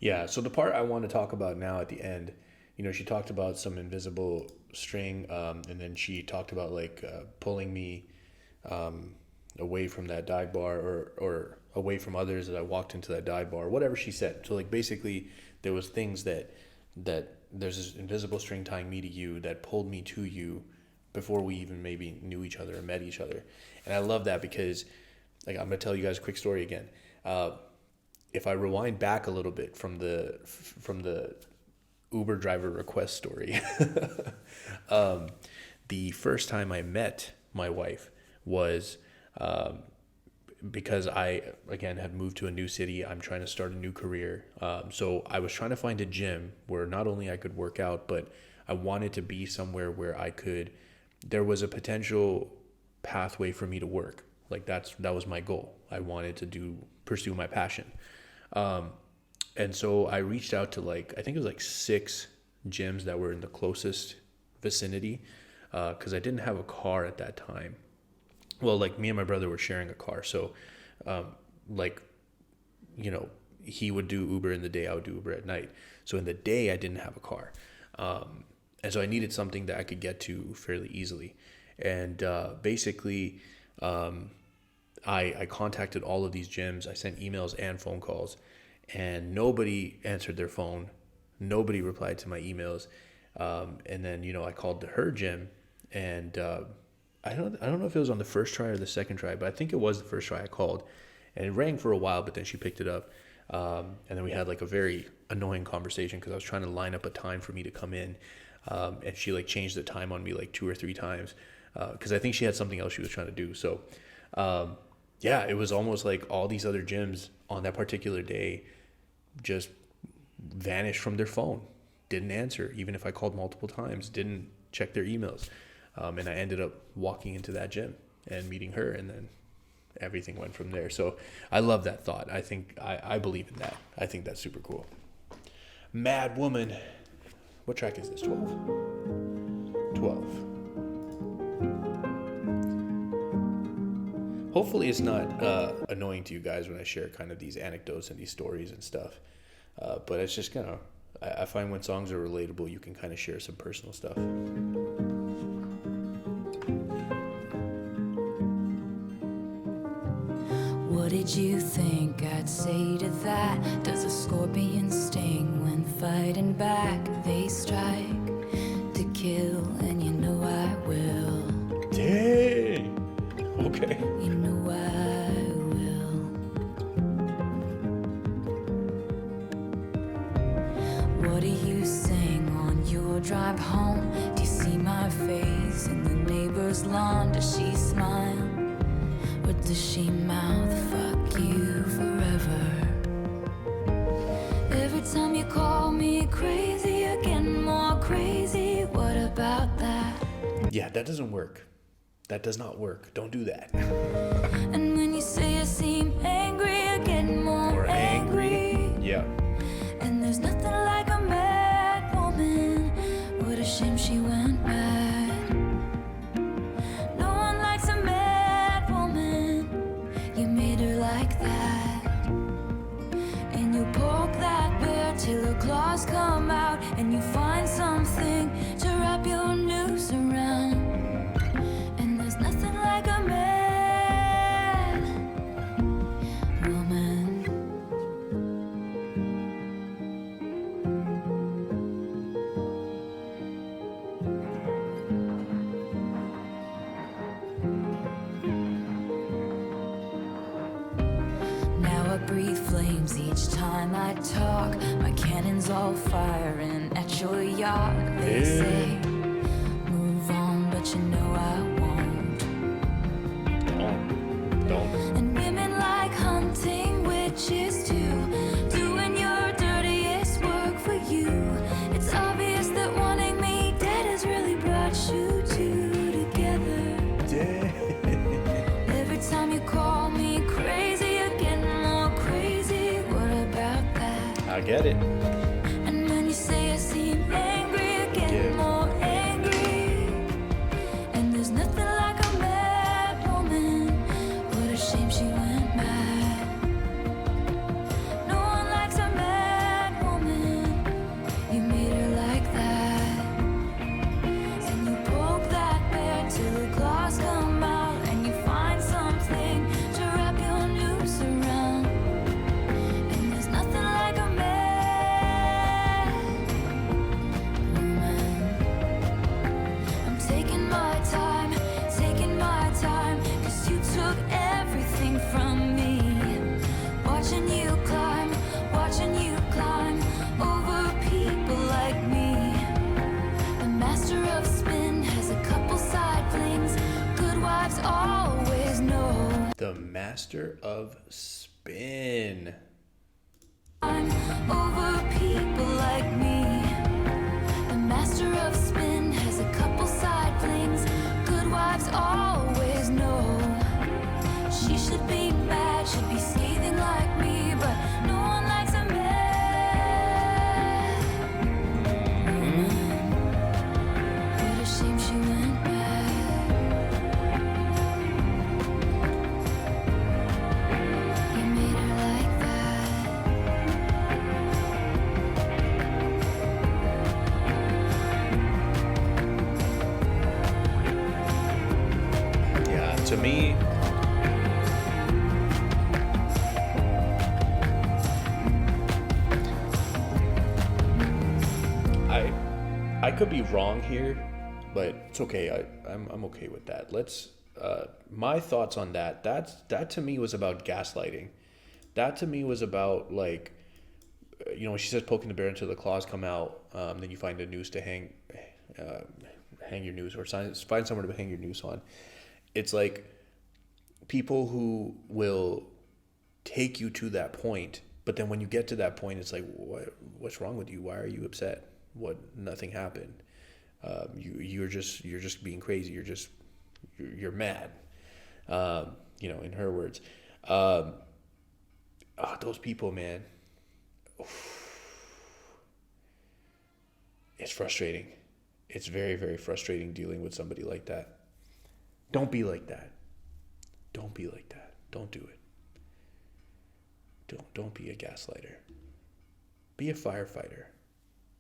Yeah, so the part I want to talk about now at the end, you know, she talked about some invisible string, and then she talked about like pulling me away from that dive bar or away from others that I walked into that dive bar, whatever she said. So like basically there was things that there's this invisible string tying me to you that pulled me to you before we even maybe knew each other or met each other. And I love that because, like, I'm going to tell you guys a quick story again. If I rewind back a little bit from the Uber driver request story, the first time I met my wife was because I, again, had moved to a new city. I'm trying to start a new career. So I was trying to find a gym where not only I could work out, but I wanted to be somewhere where there was a potential pathway for me to work. Like that was my goal. I wanted to pursue my passion. And so I reached out to I think it was 6 gyms that were in the closest vicinity. 'Cause I didn't have a car at that time. Well, me and my brother were sharing a car. So, he would do Uber in the day, I would do Uber at night. So in the day I didn't have a car. And so I needed something that I could get to fairly easily. And, basically, I contacted all of these gyms. I sent emails and phone calls, and nobody answered their phone. Nobody replied to my emails. And then, I called her gym, and I don't know if it was on the first try or the second try, but I think it was the first try I called. And it rang for a while, but then she picked it up. And then we had a very annoying conversation because I was trying to line up a time for me to come in. And she changed the time on me 2 or 3 times because I think she had something else she was trying to do. So, yeah, it was almost like all these other gyms on that particular day just vanished from their phone, didn't answer, even if I called multiple times, didn't check their emails. And I ended up walking into that gym and meeting her, and then everything went from there. So I love that thought. I think I believe in that. I think that's super cool. Mad Woman. What track is this? 12? 12. Hopefully it's not annoying to you guys when I share kind of these anecdotes and these stories and stuff. But it's just kind of, I find when songs are relatable, you can kind of share some personal stuff. What did you think I'd say to that? Does a scorpion sting when fighting back? They strike to kill, and you know I will. Dang! Okay. You know I will. What do you sing on your your drive home, do you see my face in the neighbor's lawn? Does she smile? Or does she mouth, fuck you forever? Every time you call me crazy, you're getting more crazy. What about that? Yeah, that doesn't work. That does not work. Don't do that. And when you say you seem angry, you're getting more angry. Yeah. And there's nothing like a mad woman. What a shame she went mad. No one likes a mad woman. You made her like that. And you poke that bear till her claws come out. And you find something to wrap your noose around. And there's nothing like a mad woman. Now I breathe flames each time I talk. My cannons all firing at your yacht. They say, move on, but you know I won't. Don't. And women like hunting witches too, doing your dirtiest work for you. It's obvious that wanting me dead has really brought you two together. Every time you call me crazy, you're getting more crazy. What about that? I get it. And when you say I seem angry, you're getting more angry. And there's nothing like a mad woman. What a shame she went mad. No one likes a mad woman. You made her like that. And you poke that bear till the claws come out. And you find something to wrap your noose around. And there's nothing like a mad woman. I'm taking my time, 'cause you took everything from me. Watching you climb over people like me. The master of spin has a couple side flings. Good wives always know. The master of spin. I'm over people like me. The master of spin has a couple side flings. Good wives always know. She should be mad, should be scathing like me, but no one likes a mad woman. What a shame she went mad. You made her like that. Yeah, to me, I could be wrong here, but it's okay. I'm okay with that. Let's my thoughts on that. That to me was about gaslighting. That to me was about, like, she says poking the bear until the claws come out. Then you find a noose to hang your noose, or find somewhere to hang your noose on. It's like people who will take you to that point, but then when you get to that point, it's like, what's wrong with you? Why are you upset? Nothing happened. You're just being crazy. You're mad. In her words. Those people, man. It's frustrating. It's very, very frustrating dealing with somebody like that. Don't be like that. Don't be like that. Don't do it. Don't be a gaslighter. Be a firefighter.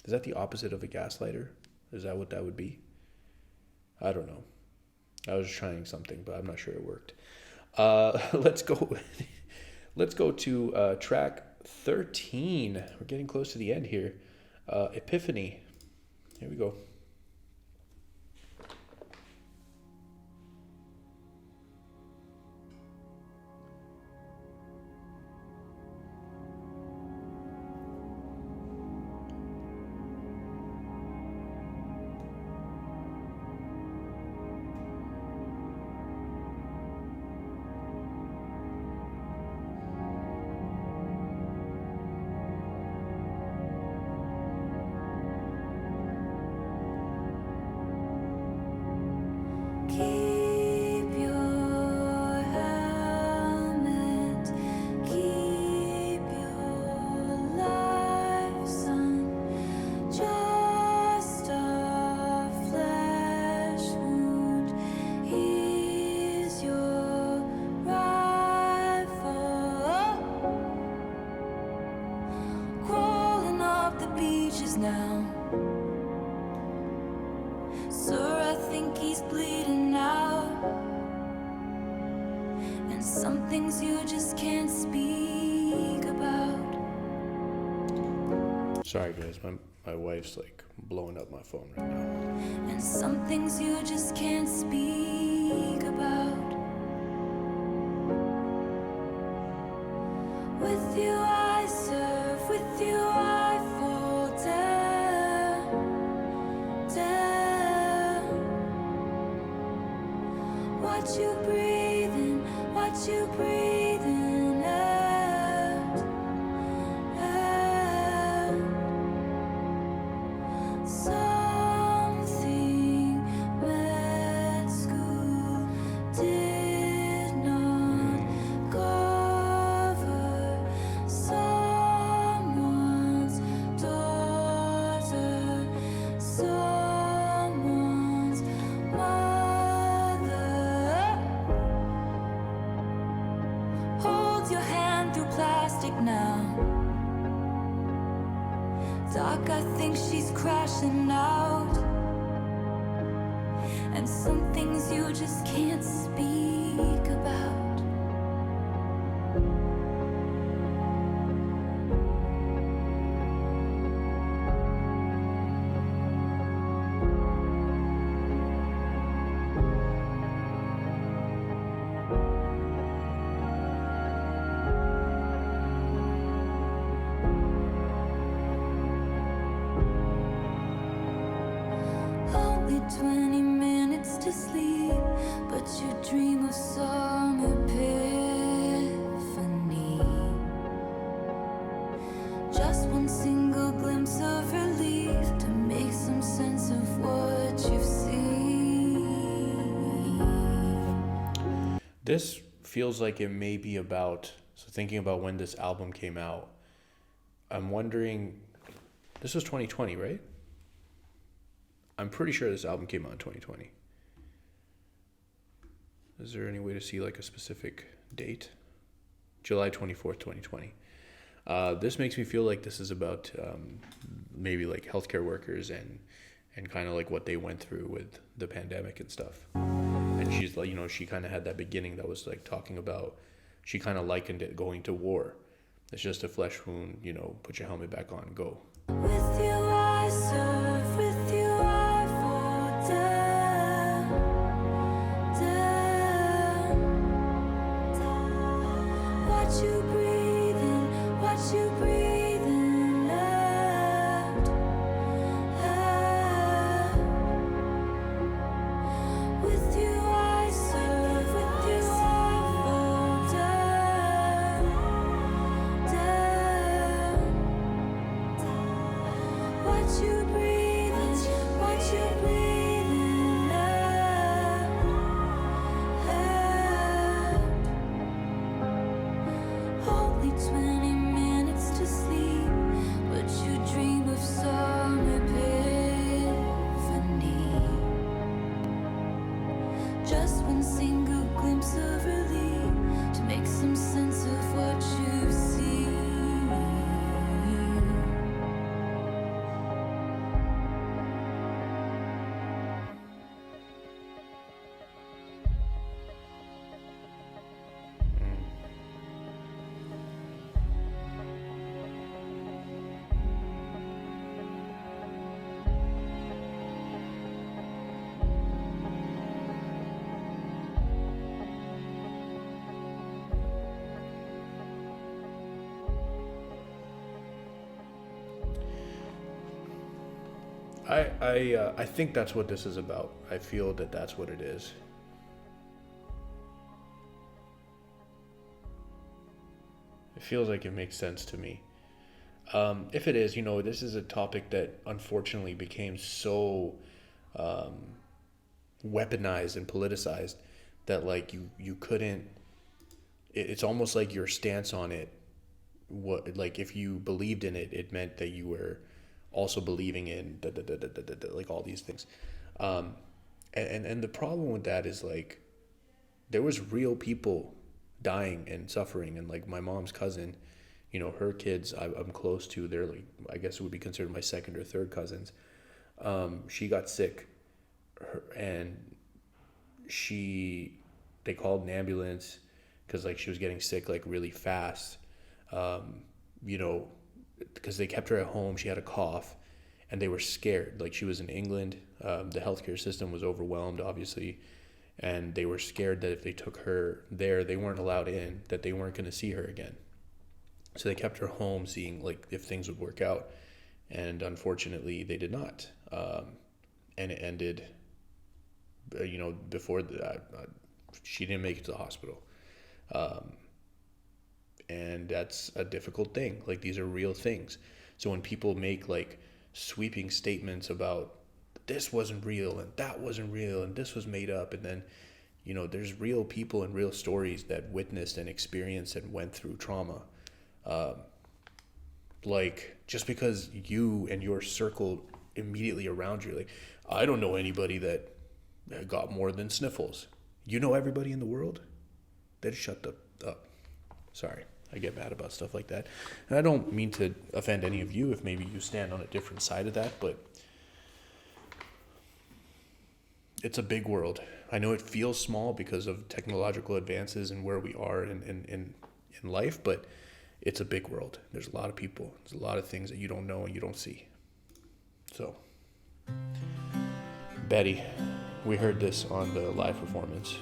Is that the opposite of a gaslighter? Is that what that would be? I don't know. I was trying something, but I'm not sure it worked. Let's go. Let's go to track 13. We're getting close to the end here. Epiphany. Here we go. now. Sir, I think he's bleeding out. And some things you just can't speak about. Sorry guys, my wife's like blowing up my phone right now. And some things you just can't speak about. With you I serve, with you I fall down, down. Watch you breathing, watch you breathing out, out. Something med school did not cover. Someone's daughter, someone's mother. Hold your hand through plastic now. Doc, I think she's crashing out. And some things you just can't speak about. Only 20 minutes to sleep, but you dream of some epiphany. Just one single glimpse of relief to make some sense of what you've seen. This feels like it may be about, so thinking about when this album came out, I'm wondering, this was 2020, right? I'm pretty sure this album came out in 2020. Is there any way to see like a specific date? July 24th, 2020. This makes me feel like this is about maybe like healthcare workers and kind of like what they went through with the pandemic and stuff. And she's like, you know, she kind of had that beginning that was like talking about, she kind of likened it going to war. It's just a flesh wound, you know, put your helmet back on, go. With you I serve, with you I fall down, down. Watch you breathing, watch you breathing out, out. With you I serve, with you I fall down, down. Watch you breathing, watch you breathing out, out. Only 20 minutes to sleep, but you dream of some epiphany. Just one single glimpse of relief to make some sense of what you see. I think that's what this is about. I feel that that's what it is. It feels like it makes sense to me. If it is, you know, this is a topic that unfortunately became so weaponized and politicized that like you couldn't. It's almost like your stance on it. What like if you believed in it, it meant that you were also believing in like all these things. And the problem with that is like there was real people dying and suffering, and like my mom's cousin, her kids I'm close to. They're like, I guess it would be considered my second or third cousins. She got sick, and they called an ambulance because like she was getting sick like really fast. Because they kept her at home. She had a cough, and they were scared. Like, she was in England. The healthcare system was overwhelmed, obviously, and they were scared that if they took her there, they weren't allowed in, that they weren't going to see her again. So they kept her home, seeing like if things would work out, and unfortunately they did not. And it ended, before she didn't make it to the hospital. And that's a difficult thing. Like, these are real things. So when people make like sweeping statements about this wasn't real and that wasn't real and this was made up, and then there's real people and real stories that witnessed and experienced and went through trauma. Like, just because you and your circle immediately around you, like, I don't know anybody that got more than sniffles. You know everybody in the world? Then shut up. Sorry, I get mad about stuff like that. And I don't mean to offend any of you if maybe you stand on a different side of that, but it's a big world. I know it feels small because of technological advances and where we are in life, but it's a big world. There's a lot of people. There's a lot of things that you don't know and you don't see. So, Betty, we heard this on the live performance.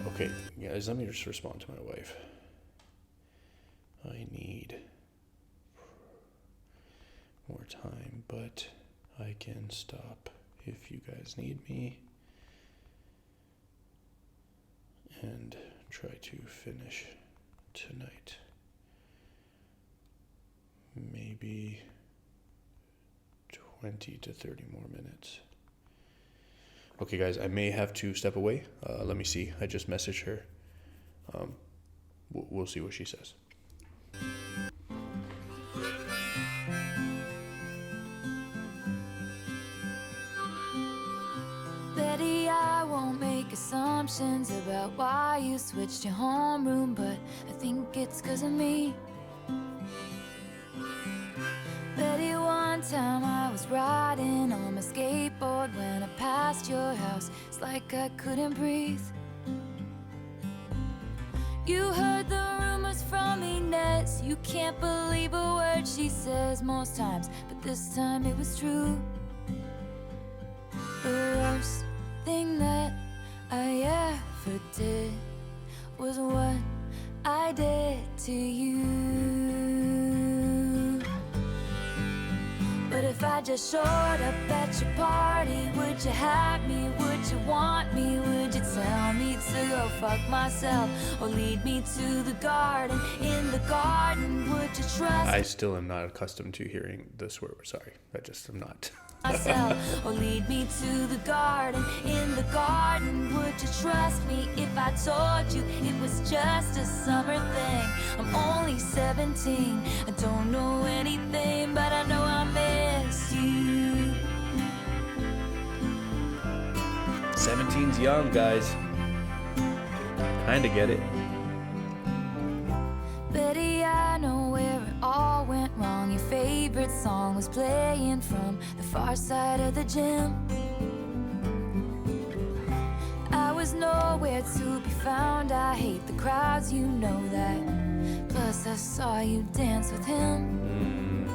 Okay, guys, let me just respond to my wife. I need more time, but I can stop if you guys need me and try to finish tonight. Maybe 20 to 30 more minutes. Okay, guys, I may have to step away. Let me see. I just messaged her. We'll see what she says. Betty, I won't make assumptions about why you switched your homeroom, but I think it's 'cause of me. Betty, one time I was riding on my skateboard when I passed your house. It's like I couldn't breathe. You heard the rumors from Inez. You can't believe a word she says most times, but this time it was true. The worst thing that I ever did was what I did to you. But if I just showed up at your party, would you have me? Would you want me? Would you tell me to go fuck myself or lead me to the garden? In the garden, would you trust I still am not accustomed to hearing this word. Sorry, I just am not. myself or lead me to the garden? In the garden, would you trust me if I told you it was just a summer thing? I'm only 17, I don't know anything, but I know I miss you. 17's young, guys. Kinda get it. Betty, I know where it all went wrong. Your favorite song was playing from the far side of the gym. I was nowhere to be found. I hate the crowds, you know that. Plus I saw you dance with him.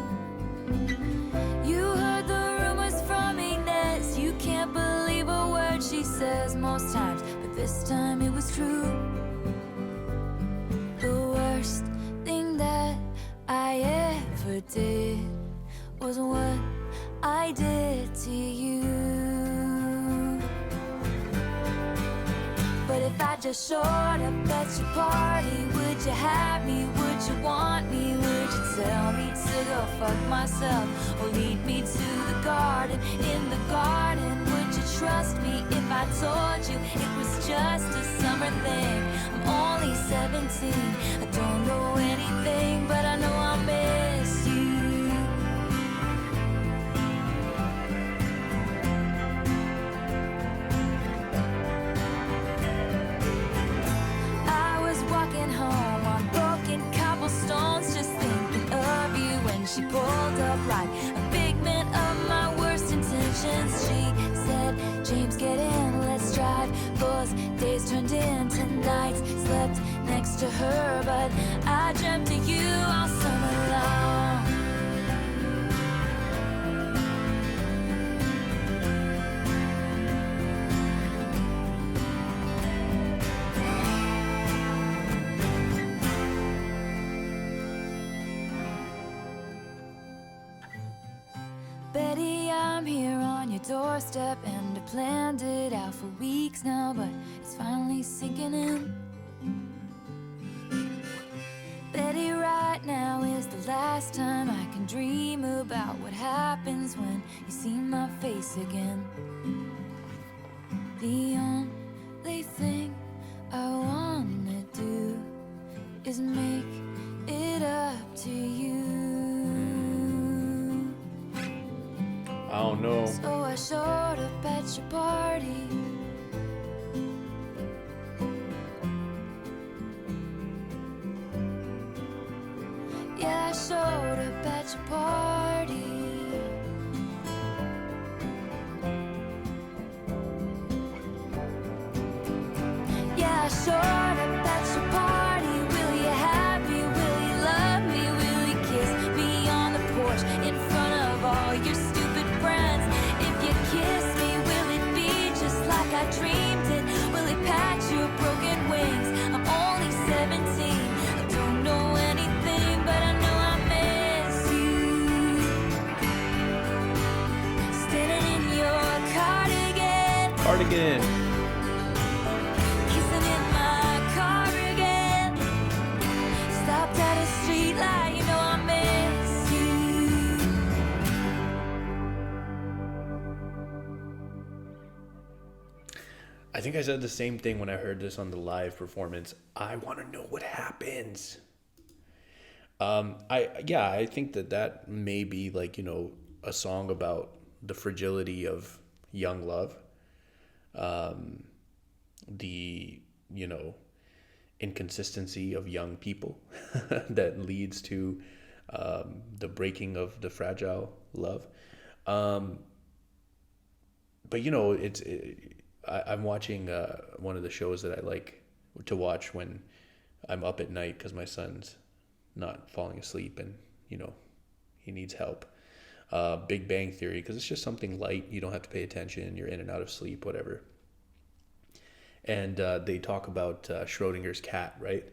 You heard the rumors from Inez. You can't believe a word she says most times, but this time it was true. The worst thing that I ever did was what I did to you. But if I just showed up at your party, would you have me? Would you want me? Would you tell me to go fuck myself or lead me to the garden? In the garden, would you trust me if I told you it was just a summer thing? I'm only 17, I don't know anything, but I know I miss you. I was walking home she pulled up like a figment of my worst intentions. She said, James, get in, let's drive. Those days turned into nights. Slept next to her, but I dreamt of you all summer long. Betty, I'm here on your doorstep, and I planned it out for weeks now, but it's finally sinking in. Betty, right now is the last time I can dream about what happens when you see my face again. The only thing I wanna do is make it up to you. I don't know. So I showed up at your party. Yeah, I showed up at your party. Yeah, I showed up at your party. Will you have me? Will you love me? Will you kiss me on the porch in front of all your stupid friends? If you kiss me, will it be just like I dreamed it? Will it patch your broken wings? I'm only 17. I don't know anything, but I know I miss you. Standing in your cardigan. Cardigan. Kissing in my cardigan. Stopped at a street light, you know I miss you. I think I said the same thing when I heard this on the live performance. I want to know what happens. I think that may be like, you know, a song about the fragility of young love. The, you know, inconsistency of young people that leads to the breaking of the fragile love. But, you know, I'm watching one of the shows that I like to watch when I'm up at night because my son's not falling asleep and, you know, he needs help. Big Bang Theory, because it's just something light. You don't have to pay attention. You're in and out of sleep, whatever. And they talk about Schrodinger's cat, right?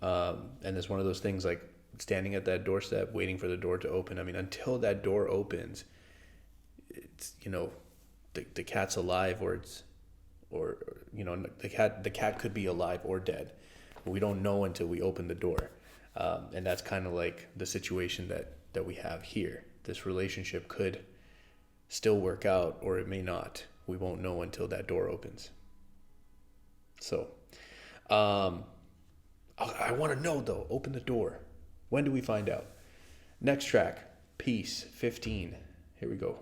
And it's one of those things like standing at that doorstep, waiting for the door to open. I mean, until that door opens, it's, you know, the cat's alive or you know, the cat could be alive or dead. But we don't know until we open the door. And that's kind of like the situation that we have here. This relationship could still work out or it may not. We won't know until that door opens. So, I want to know though, open the door. When do we find out? Next track, Peace, 15. Here we go.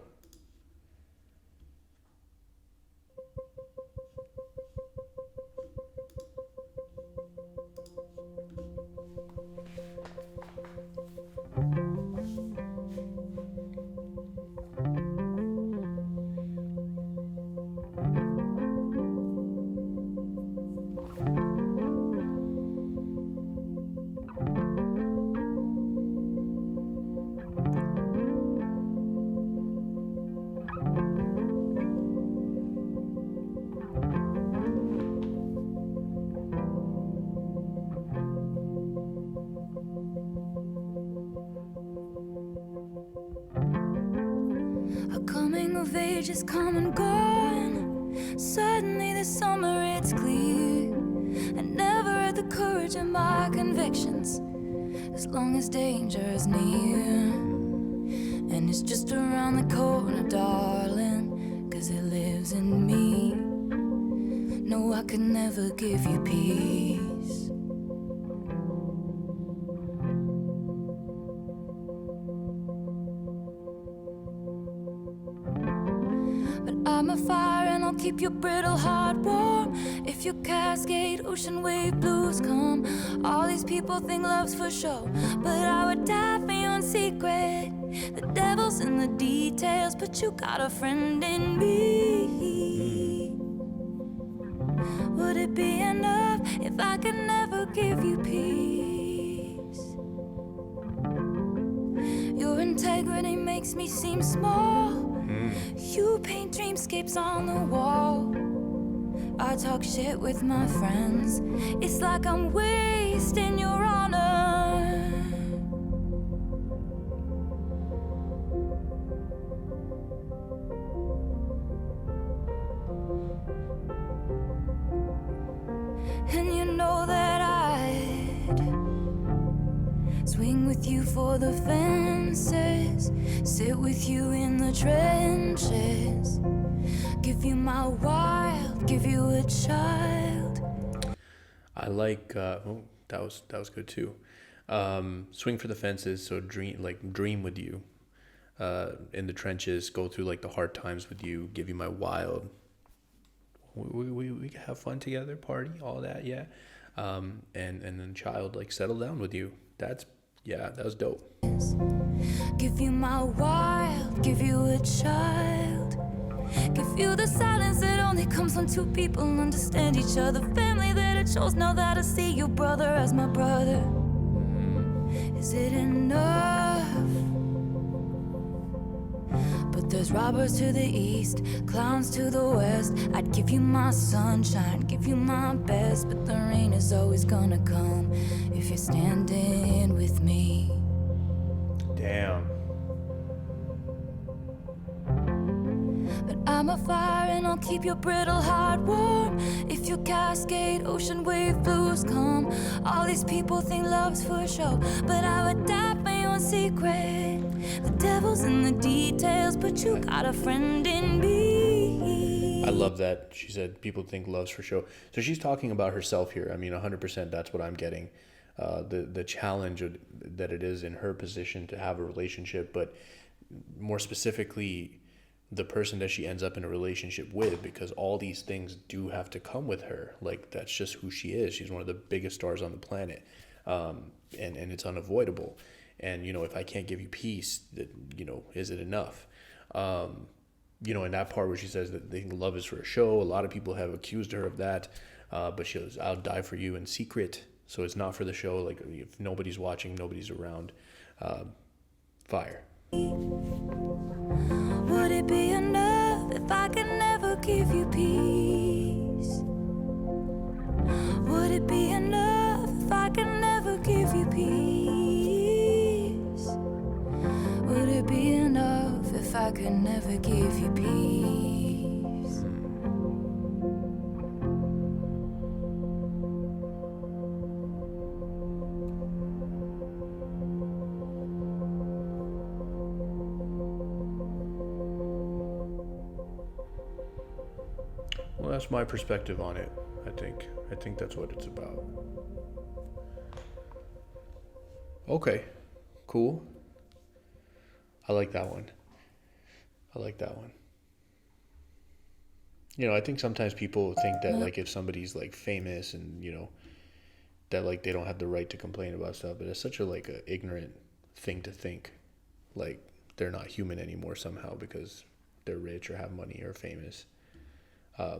Is come and gone. Suddenly this summer it's clear. I never had the courage of my convictions, as long as danger is near. And it's just around the corner, darling, 'cause it lives in me. No, I could never give you peace. I'm a fire and I'll keep your brittle heart warm. If your cascade ocean wave blues come, all these people think love's for show, but I would die for you and secret. The devil's in the details, but you got a friend in me. Would it be enough if I could never give you peace? Your integrity makes me seem small. You paint dreamscapes on the wall. I talk shit with my friends. It's like I'm wasting your honor. And you know that I'd swing with you for the fences, sit with you in the trenches, give you my wild, give you a child. I like that was good too. Swing for the fences, so dream with you in the trenches, go through like the hard times with you, give you my wild. We can have fun together, party, all that, yeah. And then child, like settle down with you. That was dope. Give you my wild, give you a child. Give you the silence that only comes when two people understand each other. Family that I chose, now that I see your brother as my brother. Is it enough? But there's robbers to the east, clowns to the west. I'd give you my sunshine, give you my best, but the rain is always gonna come if you're standing with me. Damn. But I'm a fire and I'll keep your brittle heart warm. If your cascade ocean wave blues come, all these people think love's for show, but I would die for your secret. The devil's in the details, but you got a friend in me. I love that she said people think love's for show. So she's talking about herself here. I mean, 100% that's what I'm getting. The challenge that it is in her position to have a relationship, but more specifically, the person that she ends up in a relationship with, because all these things do have to come with her. Like, that's just who she is. She's one of the biggest stars on the planet. And it's unavoidable. And, if I can't give you peace, that, is it enough? In that part where she says that they think love is for a show, a lot of people have accused her of that. But she goes, I'll die for you in secret. So it's not for the show. Like, if nobody's watching, nobody's around. Fire. Would it be enough if I could never give you peace? Would it be enough if I could never give you peace? Would it be enough if I could never give you peace? Well, that's my perspective on it. I think that's what it's about. Okay, cool. I like that one. I think sometimes people think that, like, if somebody's, like, famous and, that, like, they don't have the right to complain about stuff, but it's such a ignorant thing to think. Like, they're not human anymore somehow because they're rich or have money or famous.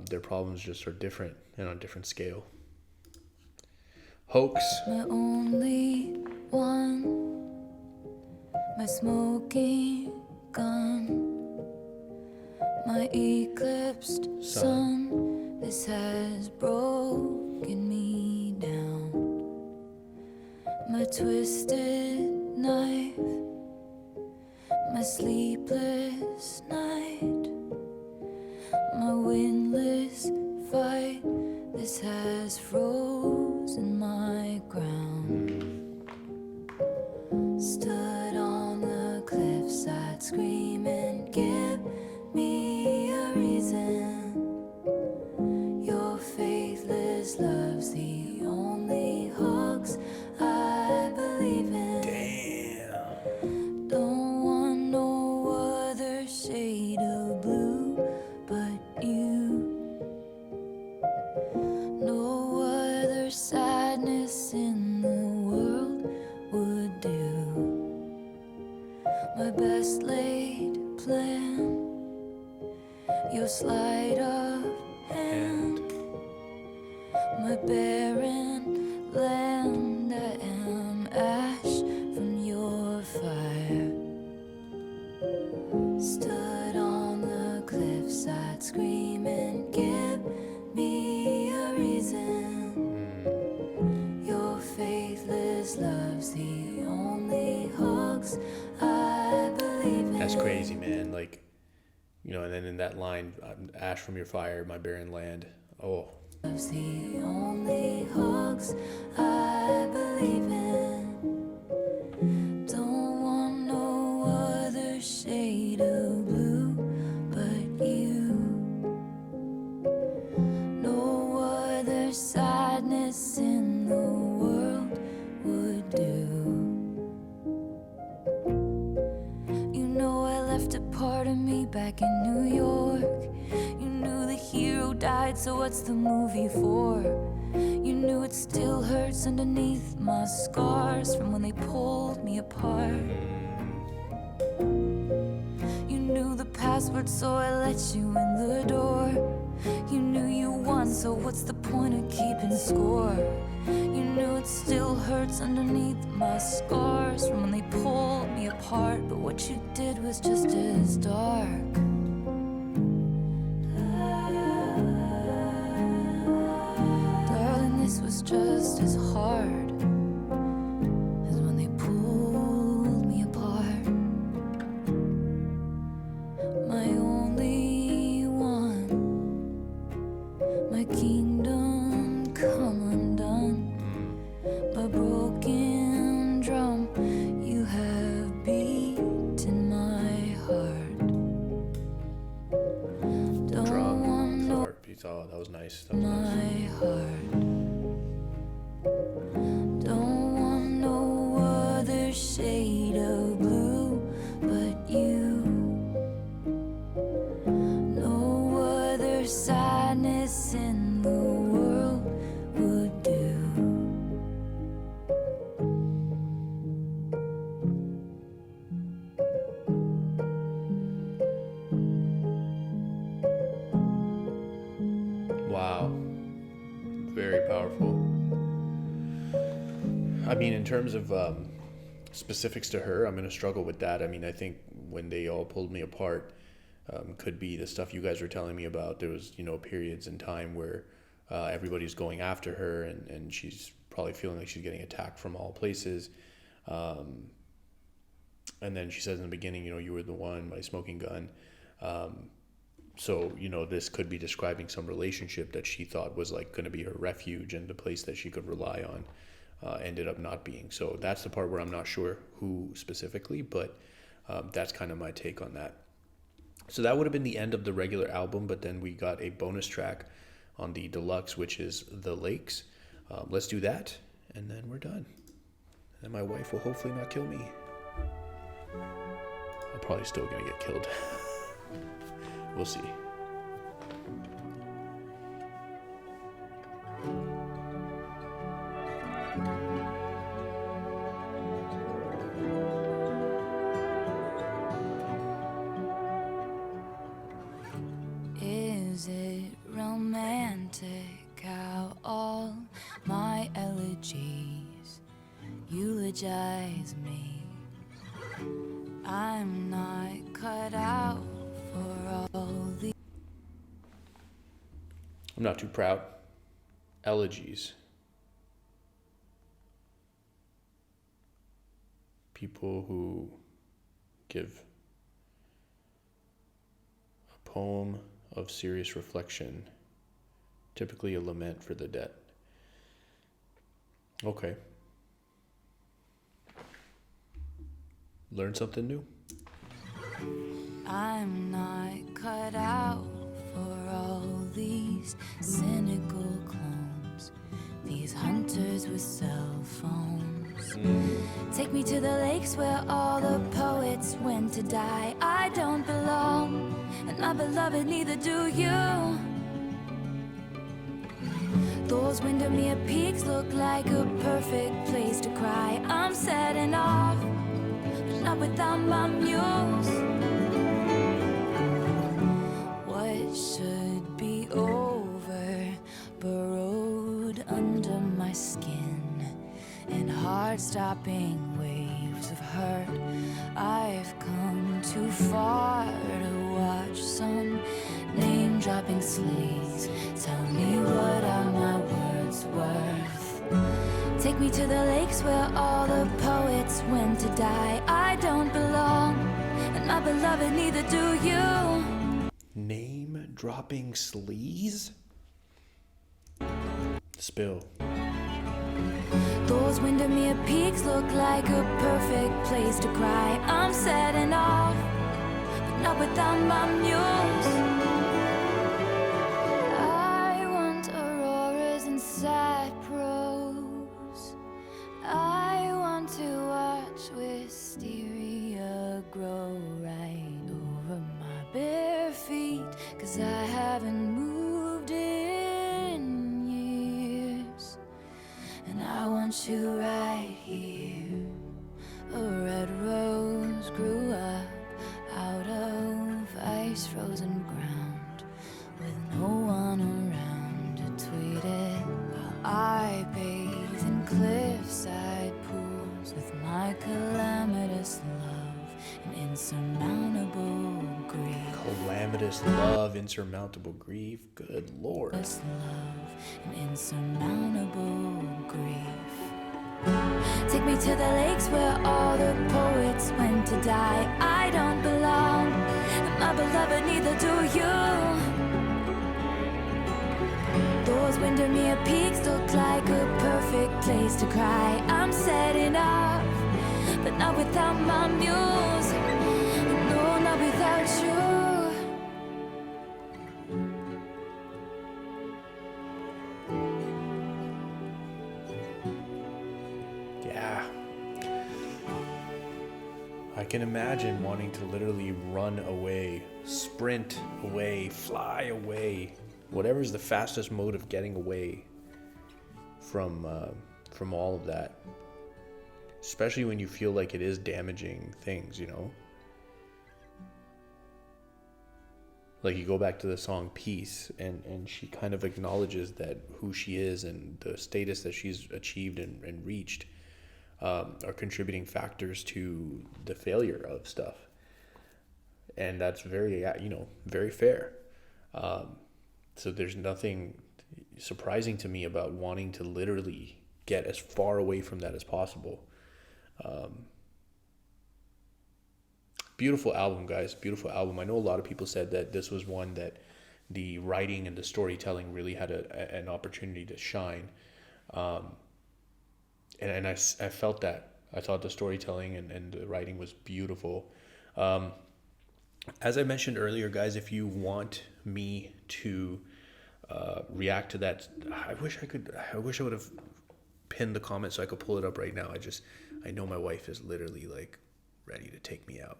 Their problems just are different and on a different scale. Hoax. My only one, my smoking gun, my eclipsed sun. This has broken me down. My twisted knife, my sleepless night, my windless fight. This has frozen my ground. Stood on the cliffside screaming, give me a reason. Your faithless love's the only hoax I believe in. Damn. Don't want no other shade of blue but you. No my best laid plan, your sleight of hand, my barren land. I am ash from your fire. Stood on the cliffside screaming, give me a reason. Your faithless love's the only hoax I believe in. That's crazy, man. Like, you know, and then in that line, ash from your fire, my barren land. Oh. Love's the only hoax I believe in. Don't want no other shade of blue but you. No other sadness in the world would do. You know I left a part of me back in New York. You knew the hero died, so what's the movie for? You knew it still hurts underneath my scars from when they pulled me apart. You knew the password, so I let you in the door. You knew you won, so what's the point of keeping score? You knew it still hurts underneath my scars from when they pulled me apart. But what you did was just as dark. Darling, this was just as hard as when they pulled me apart. My only one, my kingdom come undone. A broken drum, you have beaten my heart. Don't want no Heartbeats. Oh, that was nice. That was my nice. heart. Don't want no other shade of blue but you. No other sadness in the world would do. Wow. Very powerful. I mean, in terms of specifics to her, I'm going to struggle with that. I mean, I think when they all pulled me apart, could be the stuff you guys were telling me about. There was, you know, periods in time where everybody's going after her and she's probably feeling like she's getting attacked from all places. And then she says in the beginning, you know, you were the one, my smoking gun. So, you know, this could be describing some relationship that she thought was like going to be her refuge and the place that she could rely on, ended up not being. So that's the part where I'm not sure who specifically, but that's kind of my take on that. So that would have been the end of the regular album, but then we got a bonus track on the Deluxe, which is The Lakes. Let's do that, and then we're done. And my wife will hopefully not kill me. I'm probably still going to get killed. We'll see. Is it romantic how all my elegies eulogize me? I'm not cut out for all the. I'm not too proud. Elegies. People who give a poem of serious reflection, typically a lament for the dead. Okay. Learn something new. I'm not cut out for all these cynical clones, these hunters with cell phones. Take me to the lakes where all the poets went to die. I don't belong, and my beloved, neither do you. Those Windermere peaks look like a perfect place to cry. I'm setting off, but my not without my muse. What should be over, burrowed under my skin, in heart-stopping waves of hurt. I've come too far to watch some name-dropping sleaze tell me what are my words worth. Take me to the lakes where all the poets went to die. I don't belong, and my beloved, neither do you. Name-dropping sleaze? Spill. Those Windermere peaks look like a perfect place to cry. I'm setting off, but not without my muse. I want auroras and sad prose. I want to watch wisteria grow right over my bare feet, 'cause I haven't moved in years. And I want you right here. A red rose grew up out of ice-frozen ground, with no one around to tweet it, while I bathe in cliffside pools with my calamitous love and insurmountable grief. Calamitous love, insurmountable grief. Good Lord. Love and insurmountable grief. Take me to the lakes where all the poets went to die. I don't belong, and my beloved, neither do you. Those Windermere peaks look like a perfect place to cry. I'm setting off, but not without my muse. No, not without you. Yeah. I can imagine wanting to literally run away, sprint away, fly away, whatever's the fastest mode of getting away from all of that. Especially when you feel like it is damaging things, you know? Like you go back to the song Peace, and she kind of acknowledges that who she is and the status that she's achieved and reached are contributing factors to the failure of stuff. And that's very, very fair. So there's nothing surprising to me about wanting to literally get as far away from that as possible. Beautiful album, guys. Beautiful album. I know a lot of people said that this was one that the writing and the storytelling really had an opportunity to shine. And I felt that. I thought the storytelling and the writing was beautiful. As I mentioned earlier, guys, if you want me to react to that, I wish I would have pinned the comment so I could pull it up right now. I know my wife is literally like ready to take me out.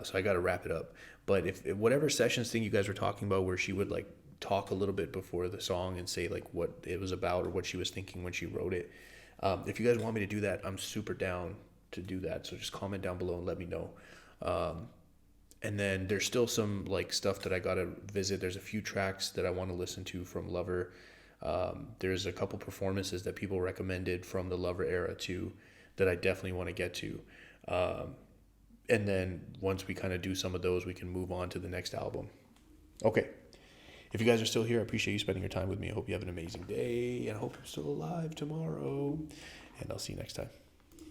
So I got to wrap it up. But if whatever sessions thing you guys were talking about where she would like talk a little bit before the song and say like what it was about or what she was thinking when she wrote it, if you guys want me to do that, I'm super down to do that. So just comment down below and let me know. And then there's still some like stuff that I got to visit. There's a few tracks that I want to listen to from Lover. There's a couple performances that people recommended from the Lover era too that I definitely want to get to. And then once we kind of do some of those, we can move on to the next album. Okay. If you guys are still here, I appreciate you spending your time with me. I hope you have an amazing day, and I hope you're still alive tomorrow. And I'll see you next time.